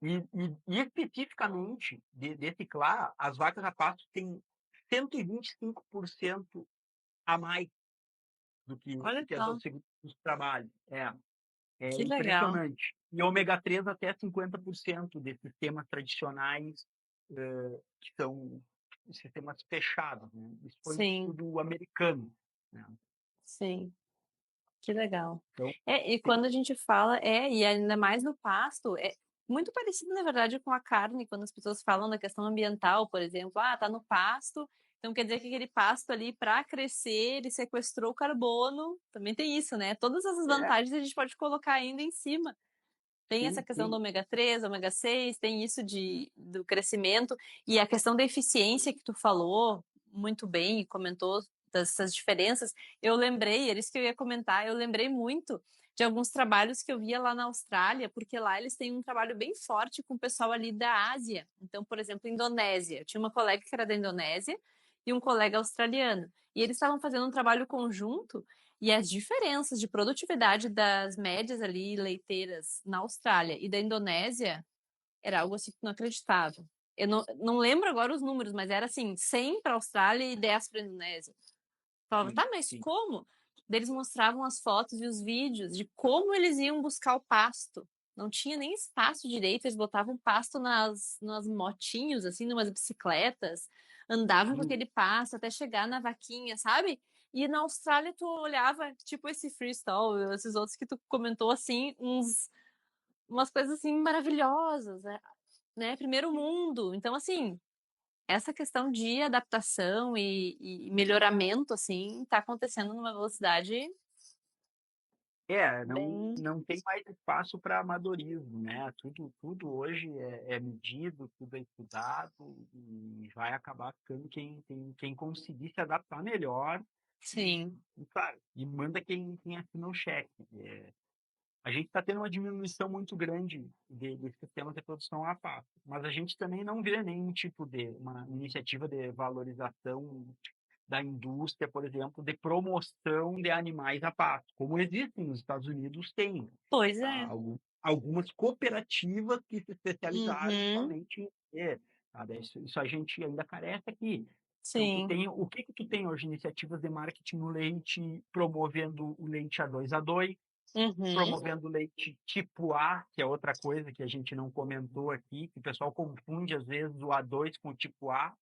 E especificamente desse CLA, as vacas a pasto têm 125% a mais do Olha que as só, outras seguros de trabalho. É que legal. impressionante. E ômega 3 até 50% desses sistemas tradicionais, que são sistemas fechados, né? Isso foi um Sim, estudo americano, né? sim. Que legal. Então, É, e quando a gente fala, e ainda mais no pasto, é muito parecido, na verdade, com a carne, quando as pessoas falam da questão ambiental, por exemplo, tá no pasto, então quer dizer que aquele pasto ali, para crescer, ele sequestrou carbono, também tem isso, né? Todas essas é, vantagens a gente pode colocar ainda em cima. Tem essa sim, questão do sim. ômega 3, ômega 6, tem isso do crescimento e a questão da eficiência que tu falou muito bem e comentou dessas diferenças. Eu lembrei, era isso que eu ia comentar, eu lembrei muito de alguns trabalhos que eu via lá na Austrália, porque lá eles têm um trabalho bem forte com o pessoal ali da Ásia. Então, por exemplo, Indonésia. Eu tinha uma colega que era da Indonésia e um colega australiano. E eles estavam fazendo um trabalho conjunto e as diferenças de produtividade das médias ali leiteiras na Austrália e da Indonésia era algo assim inacreditável. Eu não lembro agora os números, mas era assim, 100 para a Austrália e 10 para a Indonésia. Falava, Sim, tá, mas sim. como? Eles mostravam as fotos e os vídeos de como eles iam buscar o pasto, não tinha nem espaço direito, eles botavam pasto nas motinhos, assim, numas bicicletas, andavam com Sim. aquele pasto até chegar na vaquinha, sabe? E na Austrália tu olhava, tipo esse freestyle, esses outros que tu comentou, assim, umas coisas assim maravilhosas, né? Primeiro mundo. Então, assim, essa questão de adaptação e melhoramento, assim, tá acontecendo numa velocidade Não, bem. não tem mais espaço para amadorismo, né? Tudo hoje é medido, tudo é estudado e vai acabar ficando quem conseguir se adaptar melhor Sim. claro, e manda quem assina o cheque. A gente está tendo uma diminuição muito grande de sistemas de produção a pasto, mas a gente também não vê nenhum tipo de uma iniciativa de valorização da indústria, por exemplo, de promoção de animais a pasto, como existe nos Estados Unidos, tem Pois tá? é. Algumas cooperativas que se especializaram Uhum. somente em ter, sabe? Isso a gente ainda carece aqui. Então, Sim. o que que tu tem hoje? Iniciativas de marketing no leite, promovendo o leite A2A2, Uhum. promovendo leite tipo A, que é outra coisa que a gente não comentou aqui, que o pessoal confunde às vezes o A2 com o tipo A.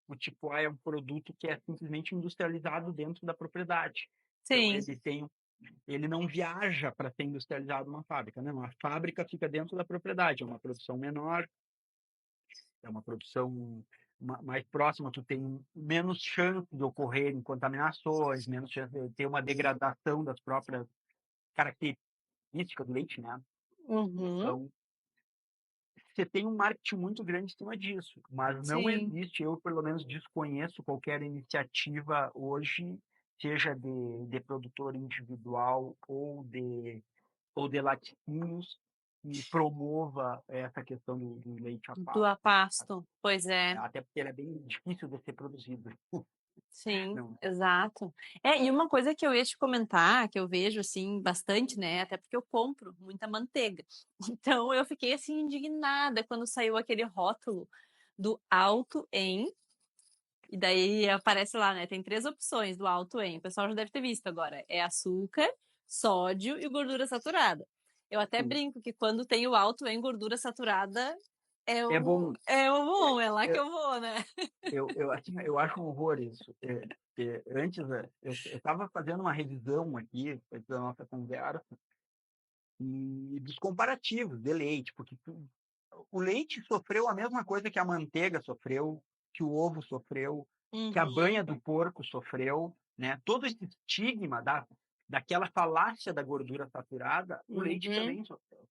O tipo A é um produto que é simplesmente industrializado dentro da propriedade. Então, Sim. ele não viaja para ser industrializado numa fábrica, né? Uma fábrica fica dentro da propriedade, é uma produção menor, é uma produção mais próxima, tu tem menos chance de ocorrerem contaminações, menos chance de ter uma degradação das próprias características do leite, né? Uhum. Então, você tem um marketing muito grande em cima disso, mas não Sim. existe, eu pelo menos desconheço qualquer iniciativa hoje, seja de produtor individual ou de laticínios, que promova essa questão do leite a Do pasto. Apasto. Pois é. Até porque ele é bem difícil de ser produzido. Sim, Não. exato. E uma coisa que eu ia te comentar, que eu vejo assim bastante, né? Até porque eu compro muita manteiga. Então eu fiquei assim indignada quando saiu aquele rótulo do alto em, e daí aparece lá, né? Tem três opções do alto em. O pessoal já deve ter visto agora. É açúcar, sódio e gordura saturada. Eu até Sim. brinco que quando tem o alto em gordura saturada É bom. é o bom, é lá que Eu, eu vou, né? assim, eu acho um horror isso. Antes, eu estava fazendo uma revisão aqui da nossa conversa e dos comparativos de leite, porque o leite sofreu a mesma coisa que a manteiga sofreu, que o ovo sofreu, que a Uhum, banha do porco sofreu, né? Todo esse estigma daquela falácia da gordura saturada, o leite uhum, também sofreu.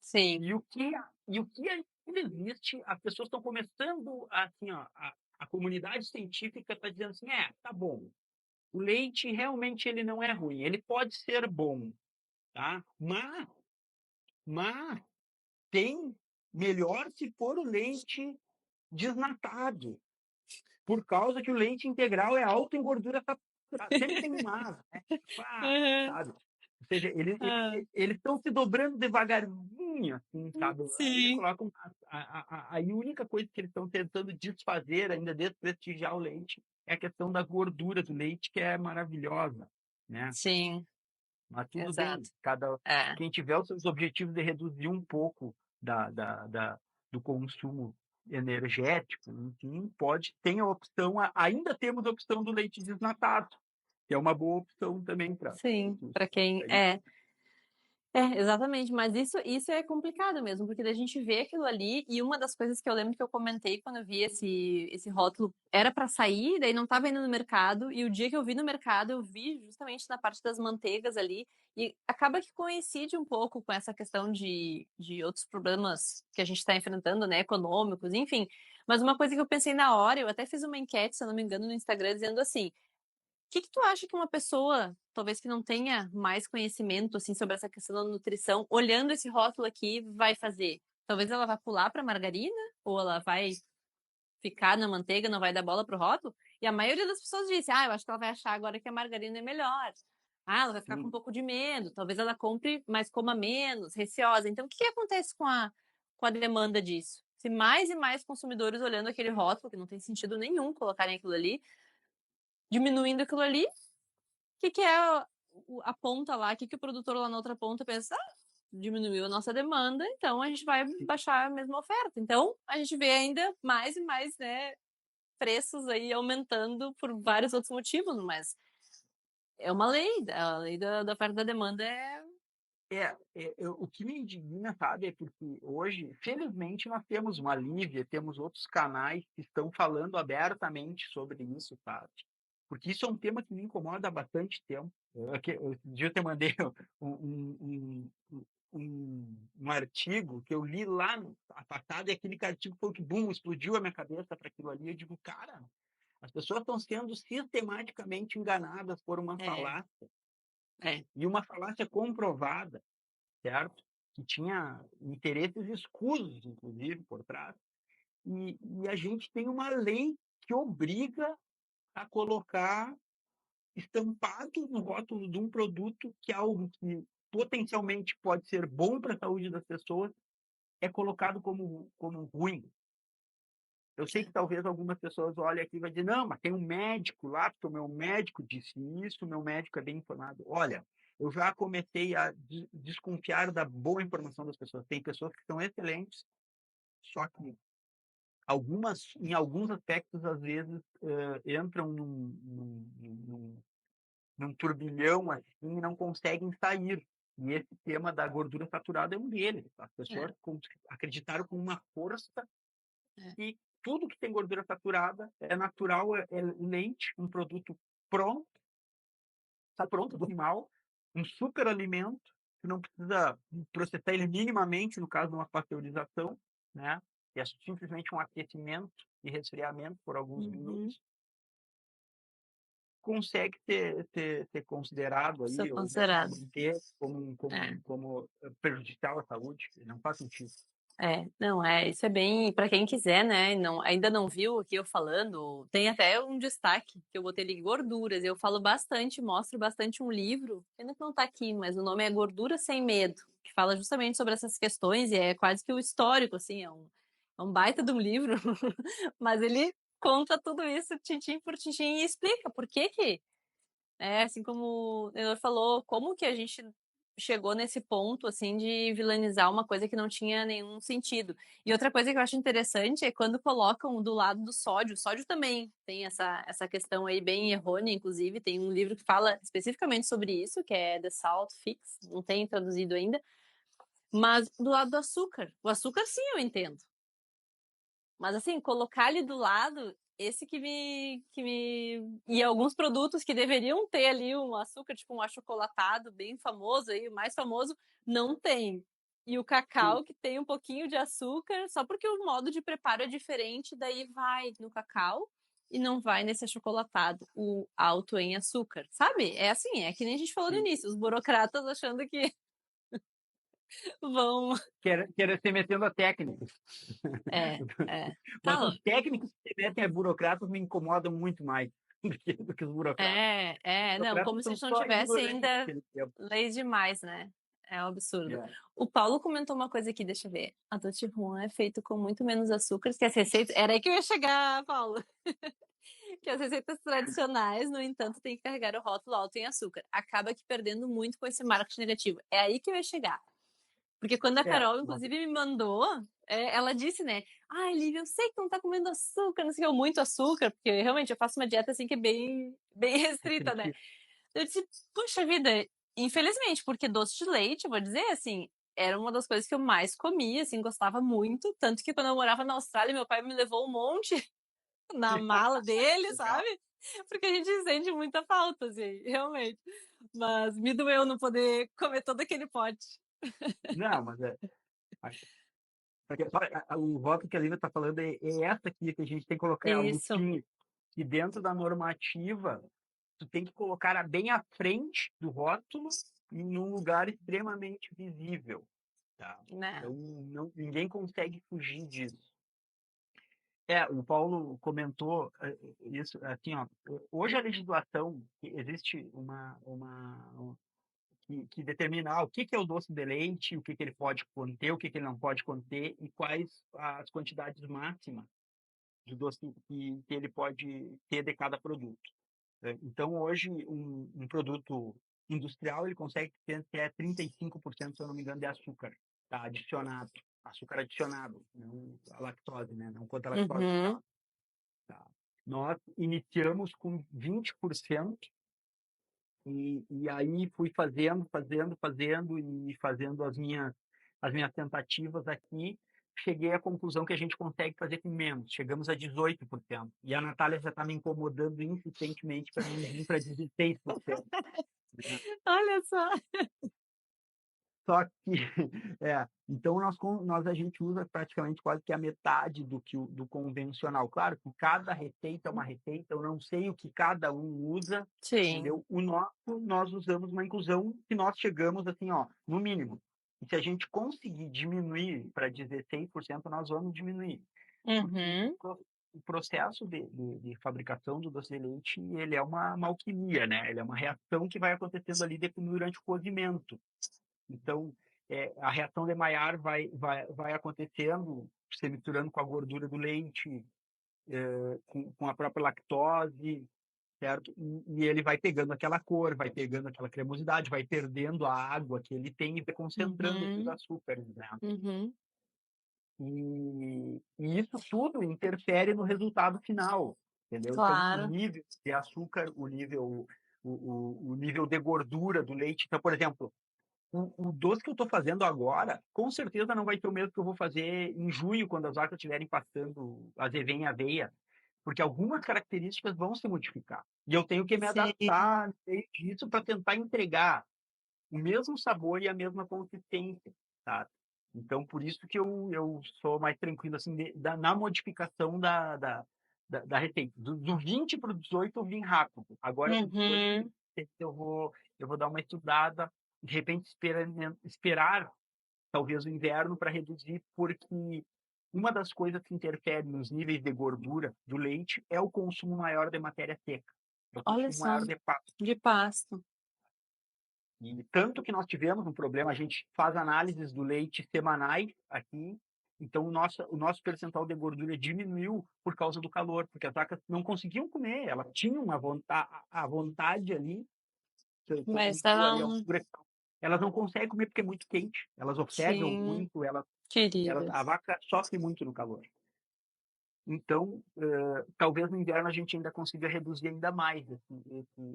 sim. E o que ainda existe, as pessoas estão começando, assim, ó, a comunidade científica está dizendo assim, tá bom, o leite realmente ele não é ruim, ele pode ser bom, tá? Mas tem melhor se for o leite desnatado, por causa que o leite integral é alto em gordura saturada. Sempre tem um mas, né? Tipo, Uhum. sabe? Ou seja, Ah, eles estão se dobrando devagarzinho, assim, sabe? Ainda sim, colocam. Aí a única coisa que eles estão tentando desfazer, ainda desprestigiar o leite, é a questão da gordura do leite, que é maravilhosa, né? sim, Mas tudo bem, exato. É, quem tiver os seus objetivos de reduzir um pouco do consumo energético, enfim, tem a opção, ainda temos a opção do leite desnatado, que é uma boa opção também para sim, para quem exatamente, mas isso é complicado mesmo, porque daí a gente vê aquilo ali e uma das coisas que eu lembro que eu comentei quando eu vi esse rótulo era para sair, daí não estava indo no mercado e o dia que eu vi no mercado eu vi justamente na parte das manteigas ali e acaba que coincide um pouco com essa questão de outros problemas que a gente está enfrentando, né, econômicos, enfim. Mas uma coisa que eu pensei na hora, eu até fiz uma enquete, se eu não me engano, no Instagram dizendo assim que tu acha que uma pessoa, talvez que não tenha mais conhecimento assim sobre essa questão da nutrição, olhando esse rótulo aqui, vai fazer? Talvez ela vá pular para margarina ou ela vai ficar na manteiga, não vai dar bola pro rótulo? E a maioria das pessoas disse: "Ah, eu acho que ela vai achar agora que a margarina é melhor". Ah, ela vai ficar com um sim, pouco de medo, talvez ela compre, mas coma menos, receosa. Então, o que que acontece com a demanda disso? Se mais e mais consumidores olhando aquele rótulo, que não tem sentido nenhum colocarem aquilo ali, diminuindo aquilo ali, que é a ponta lá, o que o produtor lá na outra ponta pensa? Ah, diminuiu a nossa demanda, então a gente vai baixar a mesma oferta. Então a gente vê ainda mais e mais, né, preços aí aumentando por vários outros motivos, mas é uma lei, a lei da oferta e da demanda é. O que me indigna, sabe, é porque hoje, felizmente, nós temos uma Lívia, temos outros canais que estão falando abertamente sobre isso, sabe? Porque isso é um tema que me incomoda há bastante tempo. Um dia eu te mandei um artigo que eu li lá no passado, e aquele artigo foi que, bum, explodiu a minha cabeça para aquilo ali. Eu digo, cara, as pessoas estão sendo sistematicamente enganadas por uma É, falácia, é, e uma falácia comprovada, certo? Que tinha interesses escusos, inclusive, por trás. E a gente tem uma lei que obriga a colocar estampado no rótulo de um produto que é algo que potencialmente pode ser bom para a saúde das pessoas, é colocado como ruim. Eu sei que talvez algumas pessoas olhem aqui e vão dizer, não, mas tem um médico lá, porque o meu médico disse isso, o meu médico é bem informado. Olha, eu já comecei a desconfiar da boa informação das pessoas. Tem pessoas que são excelentes, só que em alguns aspectos, às vezes, entram num turbilhão assim e não conseguem sair. E esse tema da gordura saturada é um deles. As é, pessoas acreditaram com uma força é, que tudo que tem gordura saturada é natural, é leite, um produto pronto, está pronto do animal, um super alimento, que não precisa processar ele minimamente, no caso de uma pasteurização, né? E é simplesmente um aquecimento e resfriamento por alguns uhum, minutos, consegue ser considerado sou aí, ou se considerado. manter É. prejudicial à saúde. Não faz sentido. Não, isso é bem, para quem quiser, né, não, ainda não viu aqui eu falando, tem até um destaque que eu botei ali, gorduras, eu falo bastante, mostro bastante um livro, pena que não tá aqui, mas o nome é Gordura Sem Medo, que fala justamente sobre essas questões, e é quase que o histórico, assim, é um baita de um livro, mas ele conta tudo isso, tintim por tintim, e explica por que que assim como o Leonor falou, como que a gente chegou nesse ponto, assim, de vilanizar uma coisa que não tinha nenhum sentido. E outra coisa que eu acho interessante é quando colocam do lado do sódio. O sódio também tem essa questão aí bem errônea, inclusive. Tem um livro que fala especificamente sobre isso, que é The Salt Fix. Não tem traduzido ainda. Mas do lado do açúcar. O açúcar, sim, eu entendo. Mas assim, colocar ali do lado, esse que me. E alguns produtos que deveriam ter ali um açúcar, tipo um achocolatado bem famoso aí, o mais famoso, não tem. E o Sim. cacau, que tem um pouquinho de açúcar, só porque o modo de preparo é diferente, daí vai no cacau e não vai nesse achocolatado, o alto em açúcar, sabe? É assim, é que nem a gente falou no Sim. início, os burocratas achando que vão. Quer se metendo a técnicos. É, tá Mas os louco. técnicos que se metem a burocratas me incomodam muito mais do que os burocratas. Os Não, burocratas como se a são gente não só tivesse ignorantes ainda naquele tempo. leis demais, né? É um absurdo. É. O Paulo comentou uma coisa aqui, deixa eu ver. A Tutti Juan é feito com muito menos açúcar que as receitas. Era aí que eu ia chegar, Paulo. Que as receitas tradicionais, no entanto, têm que carregar o rótulo alto em açúcar. Acaba que perdendo muito com esse marketing negativo. É aí que eu ia chegar. Porque quando a É, Carol, mas, inclusive, me mandou, ela disse, né? Ai, Lívia, eu sei que tu não tá comendo açúcar, não sei o que, muito açúcar, porque realmente eu faço uma dieta assim que é bem, bem restrita, né? restritivo. Eu disse, puxa vida, infelizmente, porque doce de leite, eu vou dizer assim, era uma das coisas que eu mais comia, assim, gostava muito. Tanto que quando eu morava na Austrália, meu pai me levou um monte na mala dele, Legal. sabe? Porque a gente sente muita falta, assim, realmente. Mas me doeu não poder comer todo aquele pote. Não, mas o voto que a Lívia está falando é essa aqui, que a gente tem que colocar a Isso, lupinha, que dentro da normativa, tu tem que colocar bem à frente do rótulo e num lugar extremamente visível. Tá? né? Então, ninguém consegue fugir disso. O Paulo comentou isso, assim, ó, hoje a legislação, existe que determina o que é o doce de leite, o que ele pode conter, o que ele não pode conter e quais as quantidades máximas de doce que ele pode ter de cada produto. Então, hoje, um produto industrial, ele consegue ter até 35%, se eu não me engano, de açúcar, tá? Adicionado. Açúcar adicionado, não a lactose, né? Não quanto a lactose. Uhum. Tá? Nós iniciamos com 20%. E aí fui fazendo e fazendo as minhas tentativas aqui. Cheguei à conclusão que a gente consegue fazer com menos. Chegamos a 18%. E a Natália já está me incomodando insistentemente para mim vir para 16%. Né? Olha só. Só que, então a gente usa praticamente quase que a metade do convencional. Claro que cada receita é uma receita, eu não sei o que cada um usa, Sim. entendeu? O nosso, nós usamos uma inclusão que nós chegamos assim, ó, no mínimo. E se a gente conseguir diminuir para 16%, nós vamos diminuir. Porque Uhum. o processo de fabricação do doce de leite, ele é uma alquimia, né? Ele é uma reação que vai acontecendo ali durante o cozimento. Então, a reação de Maillard vai acontecendo, se misturando com a gordura do leite, com a própria lactose, certo? E ele vai pegando aquela cor, vai pegando aquela cremosidade, vai perdendo a água que ele tem e vai concentrando esses Uhum. açúcares, né? Uhum. E isso tudo interfere no resultado final, entendeu? Então, o Claro. nível de açúcar, o nível de gordura do leite. Então, por exemplo, o doce que eu estou fazendo agora, com certeza não vai ser o mesmo que eu vou fazer em junho, quando as vacas estiverem passando azevém e aveia, porque algumas características vão se modificar. E eu tenho que me Sim. adaptar no meio disso para tentar entregar o mesmo sabor e a mesma consistência, tá? Então, por isso que eu sou mais tranquilo assim, na modificação da receita. Do 20 para o 18 eu vim rápido. Agora, para o 18 Uhum. eu vou dar uma estudada, de repente esperar talvez o inverno para reduzir, porque uma das coisas que interfere nos níveis de gordura do leite é o consumo maior de matéria seca, é o Olha consumo só. maior de pasto. De pasto. E tanto que nós tivemos um problema, a gente faz análises do leite semanais aqui, então o nosso percentual de gordura diminuiu por causa do calor, porque as vacas não conseguiam comer, elas tinham a vontade ali, que eu Mas senti ali, não. elas não conseguem comer porque é muito quente, elas ofegam Sim. muito, a Queridas. vaca sofre muito no calor. Então, talvez no inverno a gente ainda consiga reduzir ainda mais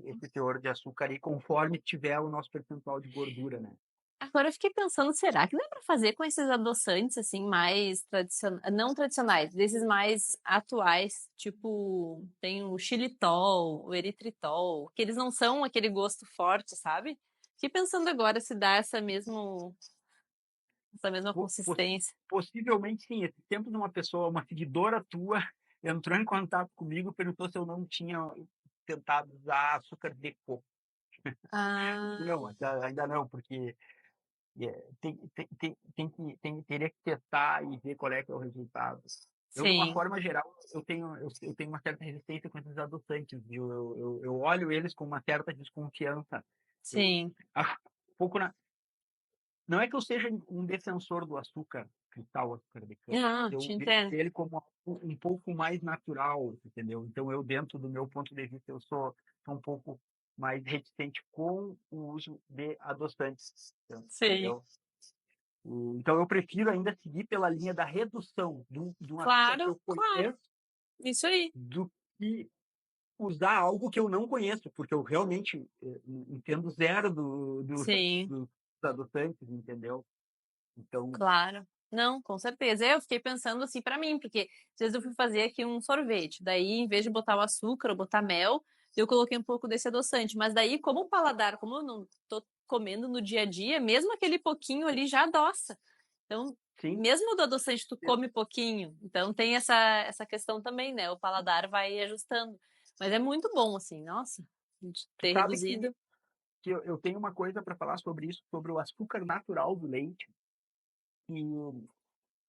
esse teor de açúcar aí, conforme tiver o nosso percentual de gordura, né? Agora eu fiquei pensando, será que dá para fazer com esses adoçantes assim mais tradicionais, não tradicionais, desses mais atuais, tipo, tem o xilitol, o eritritol, que eles não são aquele gosto forte, sabe? Fiquei pensando agora se dá essa mesma Po- poss- consistência. Possivelmente sim. Esse tempo de uma pessoa, uma seguidora tua, entrou em contato comigo, perguntou se eu não tinha tentado usar açúcar de coco. Ah, Não, ainda não, porque teria que testar e ver qual é que é o resultado. Eu, de uma sim, forma geral, eu tenho uma certa resistência com esses adoçantes, viu? Eu olho eles com uma certa desconfiança. Eu sim. acho um pouco não é que eu seja um defensor do açúcar cristal, açúcar de cana. Ah, te Eu vejo entendo. ele como um pouco mais natural, entendeu? Então, dentro do meu ponto de vista, sou um pouco mais reticente com o uso de adoçantes, Sim, entendeu? Então, eu prefiro ainda seguir pela linha da redução de um açúcar que claro, eu claro. conheço Isso aí. do que usar algo que eu não conheço, porque eu realmente entendo zero Sim. dos adoçantes, entendeu? Então, Claro. Não, com certeza. Eu fiquei pensando assim pra mim, porque às vezes eu fui fazer aqui um sorvete, daí em vez de botar o açúcar ou botar mel, eu coloquei um pouco desse adoçante, mas daí como o paladar, como eu não tô comendo no dia a dia, mesmo aquele pouquinho ali já adoça. Então, sim. mesmo do adoçante tu come pouquinho, então tem essa questão também, né? O paladar vai ajustando. Mas é muito bom assim, nossa, de Tu ter sabe que, reduzido. que eu tenho uma coisa para falar sobre isso, sobre o açúcar natural do leite. E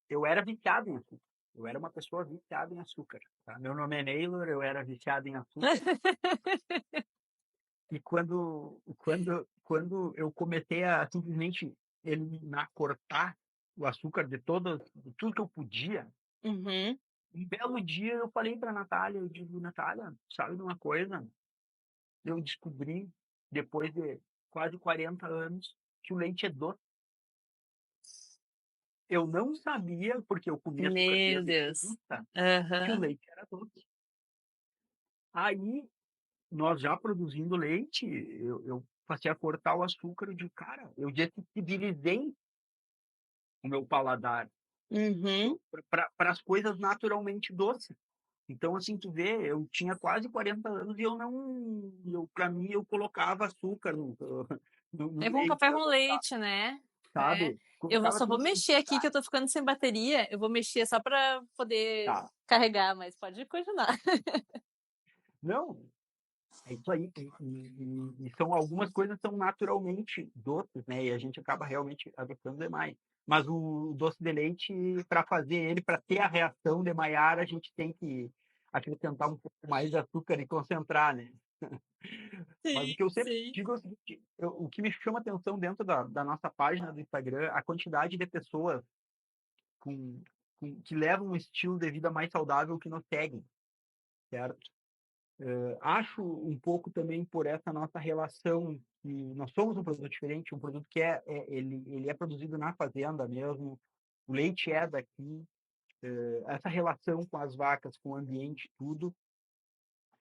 eu era viciado em açúcar. Eu era uma pessoa viciada em açúcar. Tá? Meu nome é Neylor, eu era viciado em açúcar. E quando eu comecei a simplesmente eliminar, cortar o açúcar de tudo que eu podia, Uhum. um belo dia eu falei para Natália, eu digo, Natália, sabe de uma coisa? Eu descobri, depois de quase 40 anos que o leite é doce. Eu não sabia, porque eu comia açúcar Meu desde Deus. criança, que o Aham. leite era doce. Aí, nós já produzindo leite, eu passei a cortar o açúcar. Eu digo, cara, eu dessensibilizei o meu paladar Uhum. para as coisas naturalmente doces. Então, assim, tu vê, eu tinha quase 40 anos e eu não, para mim, eu colocava açúcar no É com leite café para com adoçar, leite, né? É. sabe? Colocava Só vou tudo mexer aqui que necessário. eu tô ficando sem bateria. Eu vou mexer só pra poder Tá. carregar, mas pode continuar. Não, é isso aí. E são algumas coisas são naturalmente doces, né? E a gente acaba realmente adoçando demais. Mas o doce de leite, para fazer ele, para ter a reação de Maillard, a gente tem que acrescentar um pouco mais de açúcar e concentrar, né? Mas o Sim, que eu sempre sim. digo é o seguinte, o que me chama atenção dentro da nossa página do Instagram, a quantidade de pessoas com, que levam um estilo de vida mais saudável que nos seguem, certo? Acho um pouco também por essa nossa relação, que nós somos um produto diferente, um produto que ele é produzido na fazenda mesmo, o leite é daqui, essa relação com as vacas, com o ambiente, tudo,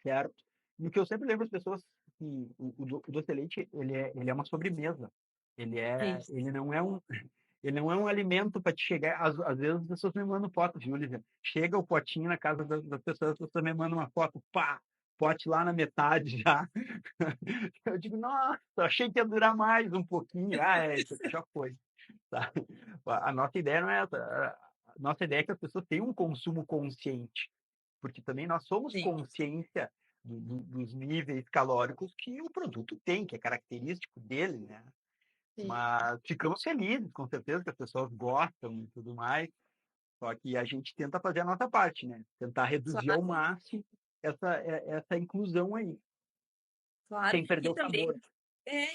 certo? E o que eu sempre lembro às pessoas que o doce de leite ele é uma sobremesa. Sim. Ele não é um ele não é um alimento para te chegar. Às vezes as pessoas me mandam foto, viu, Lívia? Chega o potinho na casa das pessoas, as pessoas me mandam uma foto, pá, pote lá na metade já. Eu digo, nossa, achei que ia durar mais um pouquinho. Ah, isso aqui já foi. Tá? A nossa ideia não é essa. A nossa ideia é que as pessoas tenham um consumo consciente, porque também nós somos Sim, consciência dos níveis calóricos que o produto tem, que é característico dele, né? sim. Mas ficamos felizes, com certeza, que as pessoas gostam e tudo mais. Só que a gente tenta fazer a nossa parte, né? Tentar reduzir ao Claro, máximo essa inclusão aí, claro. sem perder E o sabor. também,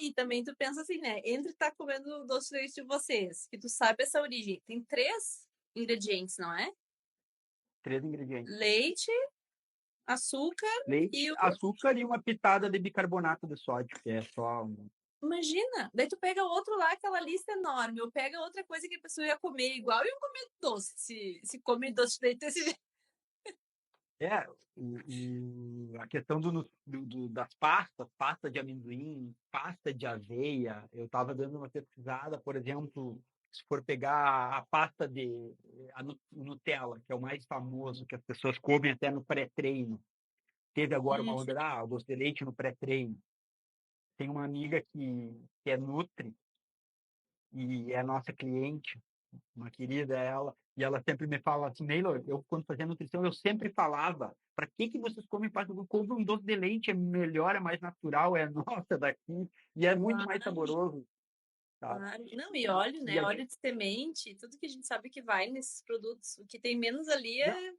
e também tu pensa assim, né? Entre estar comendo o doce de leite de vocês, que tu sabe essa origem, tem três ingredientes, não é? 3 ingredientes: Leite, açúcar leite, e o. açúcar e uma pitada de bicarbonato de sódio, que é só um. Imagina! Daí tu pega outro lá, aquela lista enorme, ou pega outra coisa que a pessoa ia comer igual e ia comer doce, se come doce de leite desse jeito. É, a questão das pastas, pasta de amendoim, pasta de aveia. Eu estava dando uma pesquisada, por exemplo, se for pegar a pasta Nutella, que é o mais famoso, que as pessoas comem até no pré-treino. Teve agora uma Hum, onda, doce de leite no pré-treino. Tem uma amiga que é Nutri e é nossa cliente, uma querida ela, e ela sempre me fala assim, Neylor, eu quando fazia nutrição, eu sempre falava, para que vocês comem pasta? Compre um doce de leite, é melhor, é mais natural, é nossa daqui, e é muito mais claro, saboroso, tá? claro. Não, e óleo, E né? a Óleo gente, de semente, tudo que a gente sabe que vai nesses produtos. O que tem menos ali não, é.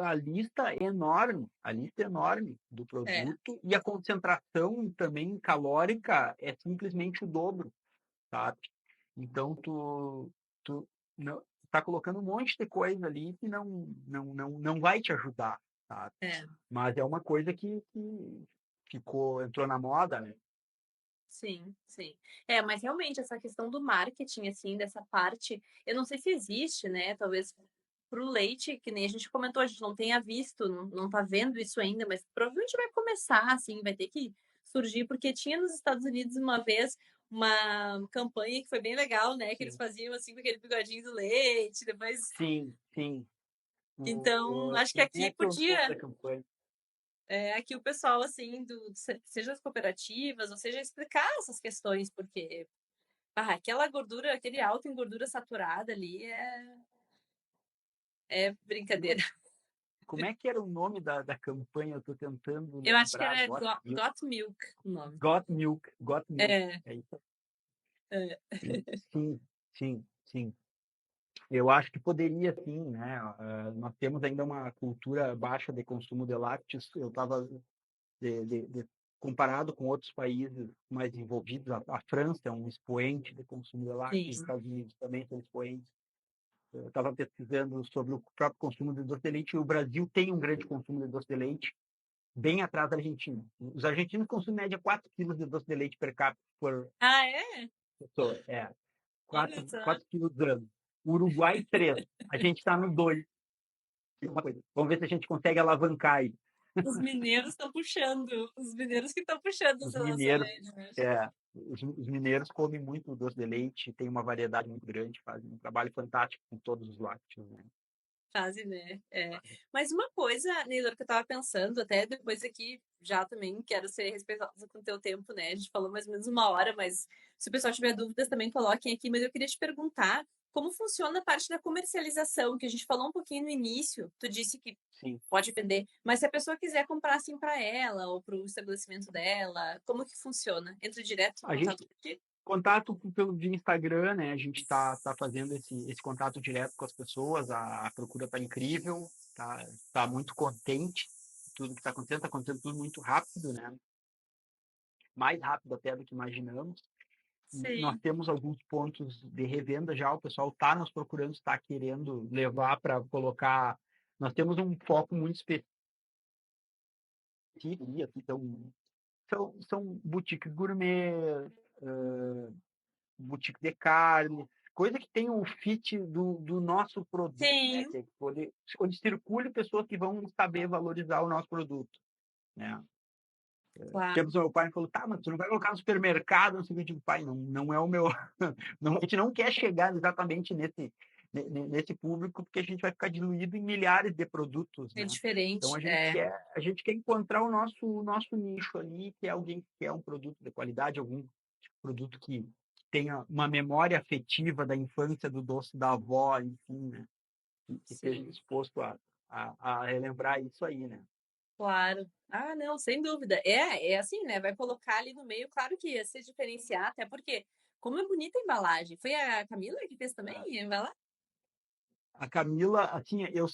a lista é enorme, a lista é enorme do É, produto, e a concentração também calórica é simplesmente o dobro, sabe? Então, tu não, tá colocando um monte de coisa ali que não vai te ajudar, sabe? é. Mas é uma coisa que ficou, entrou na moda, né? Sim, sim. É, mas realmente essa questão do marketing, assim, dessa parte, eu não sei se existe, né? Talvez para o leite, que nem a gente comentou, a gente não tenha visto, não tá vendo isso ainda, mas provavelmente vai começar, assim, vai ter que surgir, porque tinha nos Estados Unidos uma vez uma campanha que foi bem legal, né? Que eles Sim, faziam assim com aquele bigodinho do leite, depois. sim, sim. Então, acho que Como aqui é que é o nome podia, da campanha? aqui o pessoal, assim, seja as cooperativas, ou seja, explicar essas questões, porque aquela gordura, aquele alto em gordura saturada ali é Não, brincadeira. como é que era o nome da campanha? Eu tô tentando Eu acho que lembrar. era Got Milk o nome. Got Milk, Got Milk. É, É isso. é, Sim, sim, sim. Eu acho que poderia sim, né? Nós temos ainda uma cultura baixa de consumo de lácteos. Eu estava comparado com outros países mais envolvidos, a França é um expoente de consumo de lácteos, os sim. Estados Unidos também são expoentes. Eu estava pesquisando sobre o próprio consumo de doce de leite e o Brasil tem um grande consumo de doce de leite. bem atrás da Argentina. Os argentinos consomem em média 4 quilos de doce de leite per capita por Ah, é? pessoa. É, Olha 4, só. 4 quilos ano. O Uruguai, 3. A gente está no 2. Vamos ver se a gente consegue alavancar aí. Os mineiros estão puxando. Os mineiros que estão puxando Os essa nossa mineiros, média, né? os mineiros comem muito doce de leite, tem uma variedade muito grande, fazem um trabalho fantástico com todos os lácteos, né? Fase, né? É. Mas uma coisa, Neylor, que eu tava pensando, até depois aqui, já também quero ser respeitosa com o teu tempo, né? A gente falou mais ou menos 1 hora, mas se o pessoal tiver dúvidas também coloquem aqui. Mas eu queria te perguntar como funciona a parte da comercialização, que a gente falou um pouquinho no início. Tu disse que Sim. pode vender, mas se a pessoa quiser comprar assim para ela ou para o estabelecimento dela, como que funciona? Entra direto em A gente contato contigo? contato pelo via Instagram, né? A gente tá fazendo esse contato direto com as pessoas, a procura tá incrível, tá muito contente com tudo que está acontecendo tudo muito rápido, né? Mais rápido até do que imaginamos. E nós Sim, temos alguns pontos de revenda já, o pessoal está nos procurando, está querendo levar para colocar. Nós temos um foco muito específico, então são boutiques gourmet, uh, boutique de carne, coisa que tem o fit do nosso produto, né? sim, Que é onde circule pessoas que vão saber valorizar o nosso produto, né? claro. Temos o meu pai falou, tá, mas tu não vai colocar no supermercado, não sei o que, eu digo, pai, não é o meu, não, a gente não quer chegar exatamente nesse público, porque a gente vai ficar diluído em milhares de produtos, É né? Então diferente, é. a gente quer encontrar o nosso nicho ali, que é alguém que quer um produto de qualidade, algum produto que tenha uma memória afetiva da infância do doce da avó, enfim, né? Que esteja Sim. disposto a relembrar isso aí, né? Claro. Ah, não, sem dúvida. É assim, né? Vai colocar ali no meio, claro que ia se diferenciar, até porque, como é bonita a embalagem. Foi a Camila que fez também A, a embalagem? a Camila, assim, eu,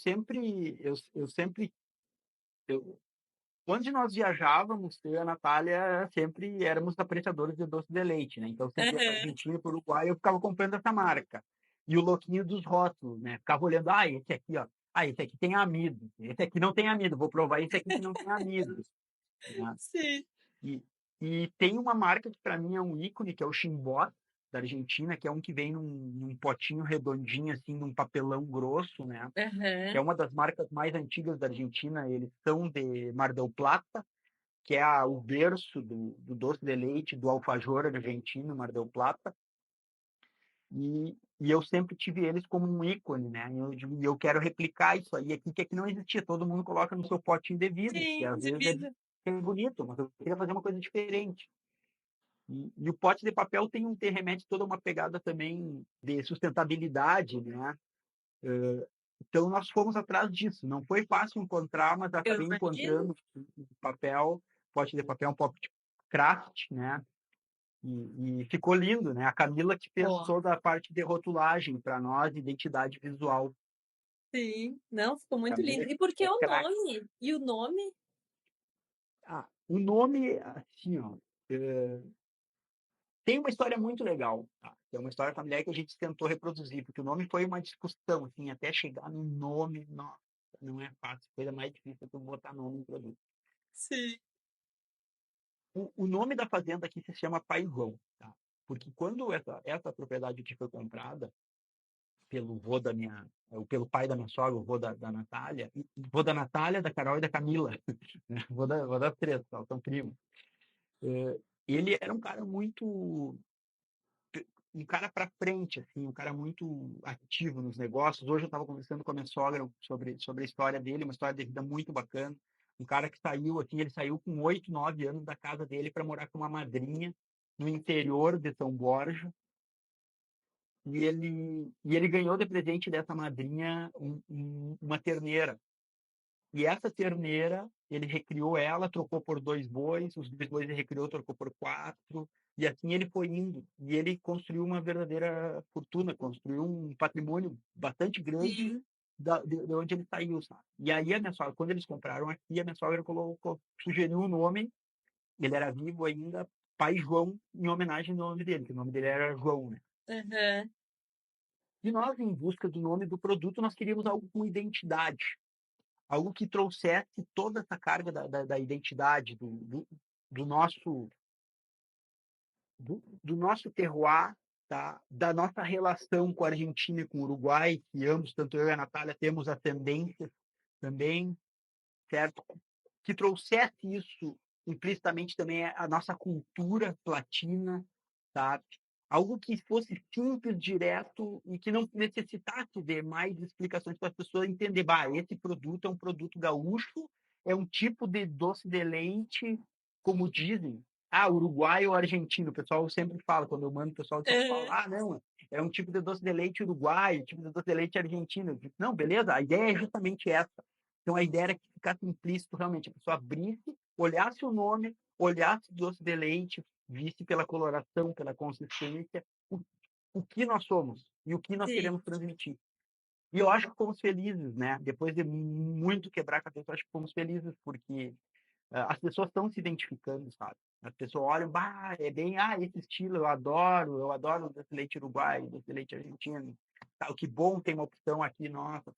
quando nós viajávamos, eu e a Natália sempre éramos apreciadores de doce de leite, né? Então, sempre ia para Aham. Argentina, para o Uruguai, eu ficava comprando essa marca. E o louquinho dos rótulos, né? Ficava olhando, esse aqui, ó. Esse aqui tem amido. Esse aqui não tem amido. Vou provar esse aqui que não tem amido, né? Sim. E, e tem uma marca que para mim é um ícone, que é o Chimbó, da Argentina, que é um que vem num potinho redondinho, assim, num papelão grosso, né? Que é Aham. uma das marcas mais antigas da Argentina. Eles são de Mar del Plata, que é o berço do doce de leite, do alfajor argentino, Mar del Plata. E eu sempre tive eles como um ícone, né? E eu quero replicar isso aí aqui, que aqui não existia. Todo mundo coloca no seu potinho de vidro, que Sim, às de vezes vida. é bonito, mas eu queria fazer uma coisa diferente. E o pote de papel tem remete toda uma pegada também de sustentabilidade, né? Então nós fomos atrás disso. Não foi fácil encontrar, mas Eu acabei imagino. encontrando papel, pote de papel um pote craft, né? E ficou lindo, né? A Camila que fez Pô, toda a parte de rotulagem para nós, identidade visual. sim. Não, ficou muito Camila lindo. E por que é o craque. nome? E o nome? O nome, assim, ó, tem uma história muito legal, tá? É uma história familiar que a gente tentou reproduzir, porque o nome foi uma discussão, assim, até chegar no nome, nossa, não é fácil, coisa mais difícil do que botar nome no produto. Sim. O nome da fazenda aqui se chama Pai João, tá? Porque quando essa propriedade aqui foi comprada pelo vô da minha, pelo pai da minha sogra, o vô da Natália, vô da Natália, da Carol e da Camila, né? Vô das três, são primos. Ele era um cara para frente, assim, um cara muito ativo nos negócios. Hoje eu estava conversando com a minha sogra sobre a história dele, uma história de vida muito bacana. Um cara que saiu, assim, ele saiu com 8, 9 anos da casa dele para morar com uma madrinha no interior de São Borja. E ele ganhou de presente dessa madrinha uma terneira. E essa terneira, ele recriou ela, trocou por 2 bois, os 2 bois ele recriou, trocou por 4, e assim ele foi indo. E ele construiu uma verdadeira fortuna, construiu um patrimônio bastante grande Sim. de onde ele saiu, sabe? E aí a minha sogra, quando eles compraram aqui, a minha sogra sugeriu o nome, ele era vivo ainda, Pai João, em homenagem ao nome dele, que o nome dele era João, né? Aham. E nós, em busca do nome do produto, nós queríamos algo com identidade. algo que trouxesse toda essa carga da identidade, do nosso do nosso terroir, tá? Da nossa relação com a Argentina e com o Uruguai, que ambos, tanto eu e a Natália, temos ascendência também, certo? Que trouxesse isso implicitamente também a nossa cultura latina, sabe? Algo que fosse simples, direto e que não necessitasse de mais explicações para as pessoas entender, bah, esse produto é um produto gaúcho, é um tipo de doce de leite, como dizem, uruguaio ou argentino. O pessoal sempre fala, quando eu mando o pessoal de São Paulo, Aham. não, é um tipo de doce de leite uruguaio, tipo de doce de leite argentino. Eu digo, não, beleza, a ideia é justamente essa. Então a ideia era que ficasse implícito realmente, a pessoa abrisse, olhasse o nome, olhasse o doce de leite, visse pela coloração, pela consistência, o, o que nós somos e o que nós Sim. queremos transmitir. E eu acho que fomos felizes, né? Depois de muito quebrar a cabeça, eu acho que fomos felizes, porque as pessoas estão se identificando, sabe? As pessoas olham, bah, é bem, esse estilo eu adoro o doce de leite uruguaio, doce de leite argentino. Tá, que bom tem uma opção aqui, nossa,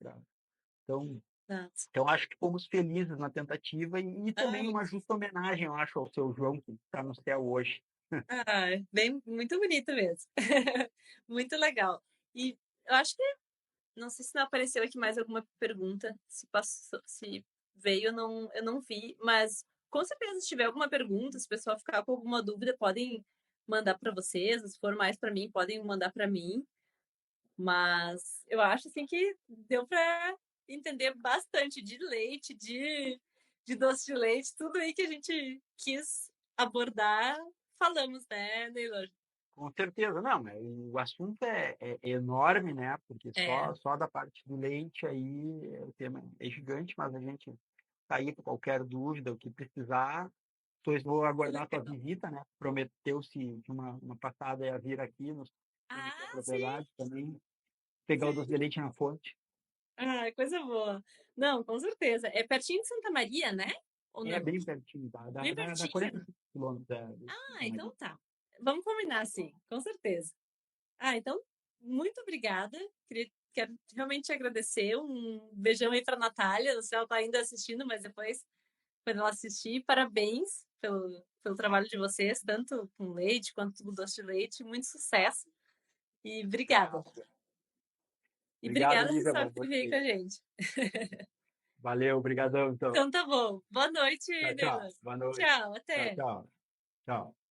então, Nossa. então, acho que fomos felizes na tentativa e também Ai, uma justa homenagem, eu acho, ao seu João, que está no céu hoje. ai, bem, muito bonito mesmo. Muito legal. E eu acho que, não sei se não apareceu aqui mais alguma pergunta, se passou, se veio, eu não vi, mas com certeza, se tiver alguma pergunta, se o pessoal ficar com alguma dúvida, podem mandar para vocês, se for mais para mim, podem mandar para mim. Mas eu acho assim que deu para entender bastante de leite, de doce de leite, tudo aí que a gente quis abordar, falamos, né, Neylor? Com certeza, não, o assunto é enorme, né? Porque É, só da parte do leite aí o tema é gigante, mas a gente está aí para qualquer dúvida, o que precisar. Pois vou que aguardar a tua legal. visita, né? Prometeu-se que uma passada ia vir aqui nos conhecer a Ah, sim, propriedade também, pegar o doce sim. de leite na fonte. Ah, coisa boa. Não, com certeza. É pertinho de Santa Maria, né? Ou É não? bem pertinho, Bem dá pertinho. 45 quilômetros de Ah, Santa Maria. então tá. Vamos combinar, sim, com certeza. Ah, então, muito obrigada. Quero realmente te agradecer. Um beijão aí para a Natália. Não sei se ela está ainda assistindo, mas depois, quando ela assistir, parabéns pelo trabalho de vocês, tanto com leite quanto com doce de leite. Muito sucesso e obrigada. Obrigado. E Obrigado, obrigada, Lívia. pessoal, por vir aí com a gente. Valeu, obrigadão, então. Então tá bom. Boa noite, Tchau, Neila. tchau. Boa noite. Tchau, Tchau, até. tchau. Tchau.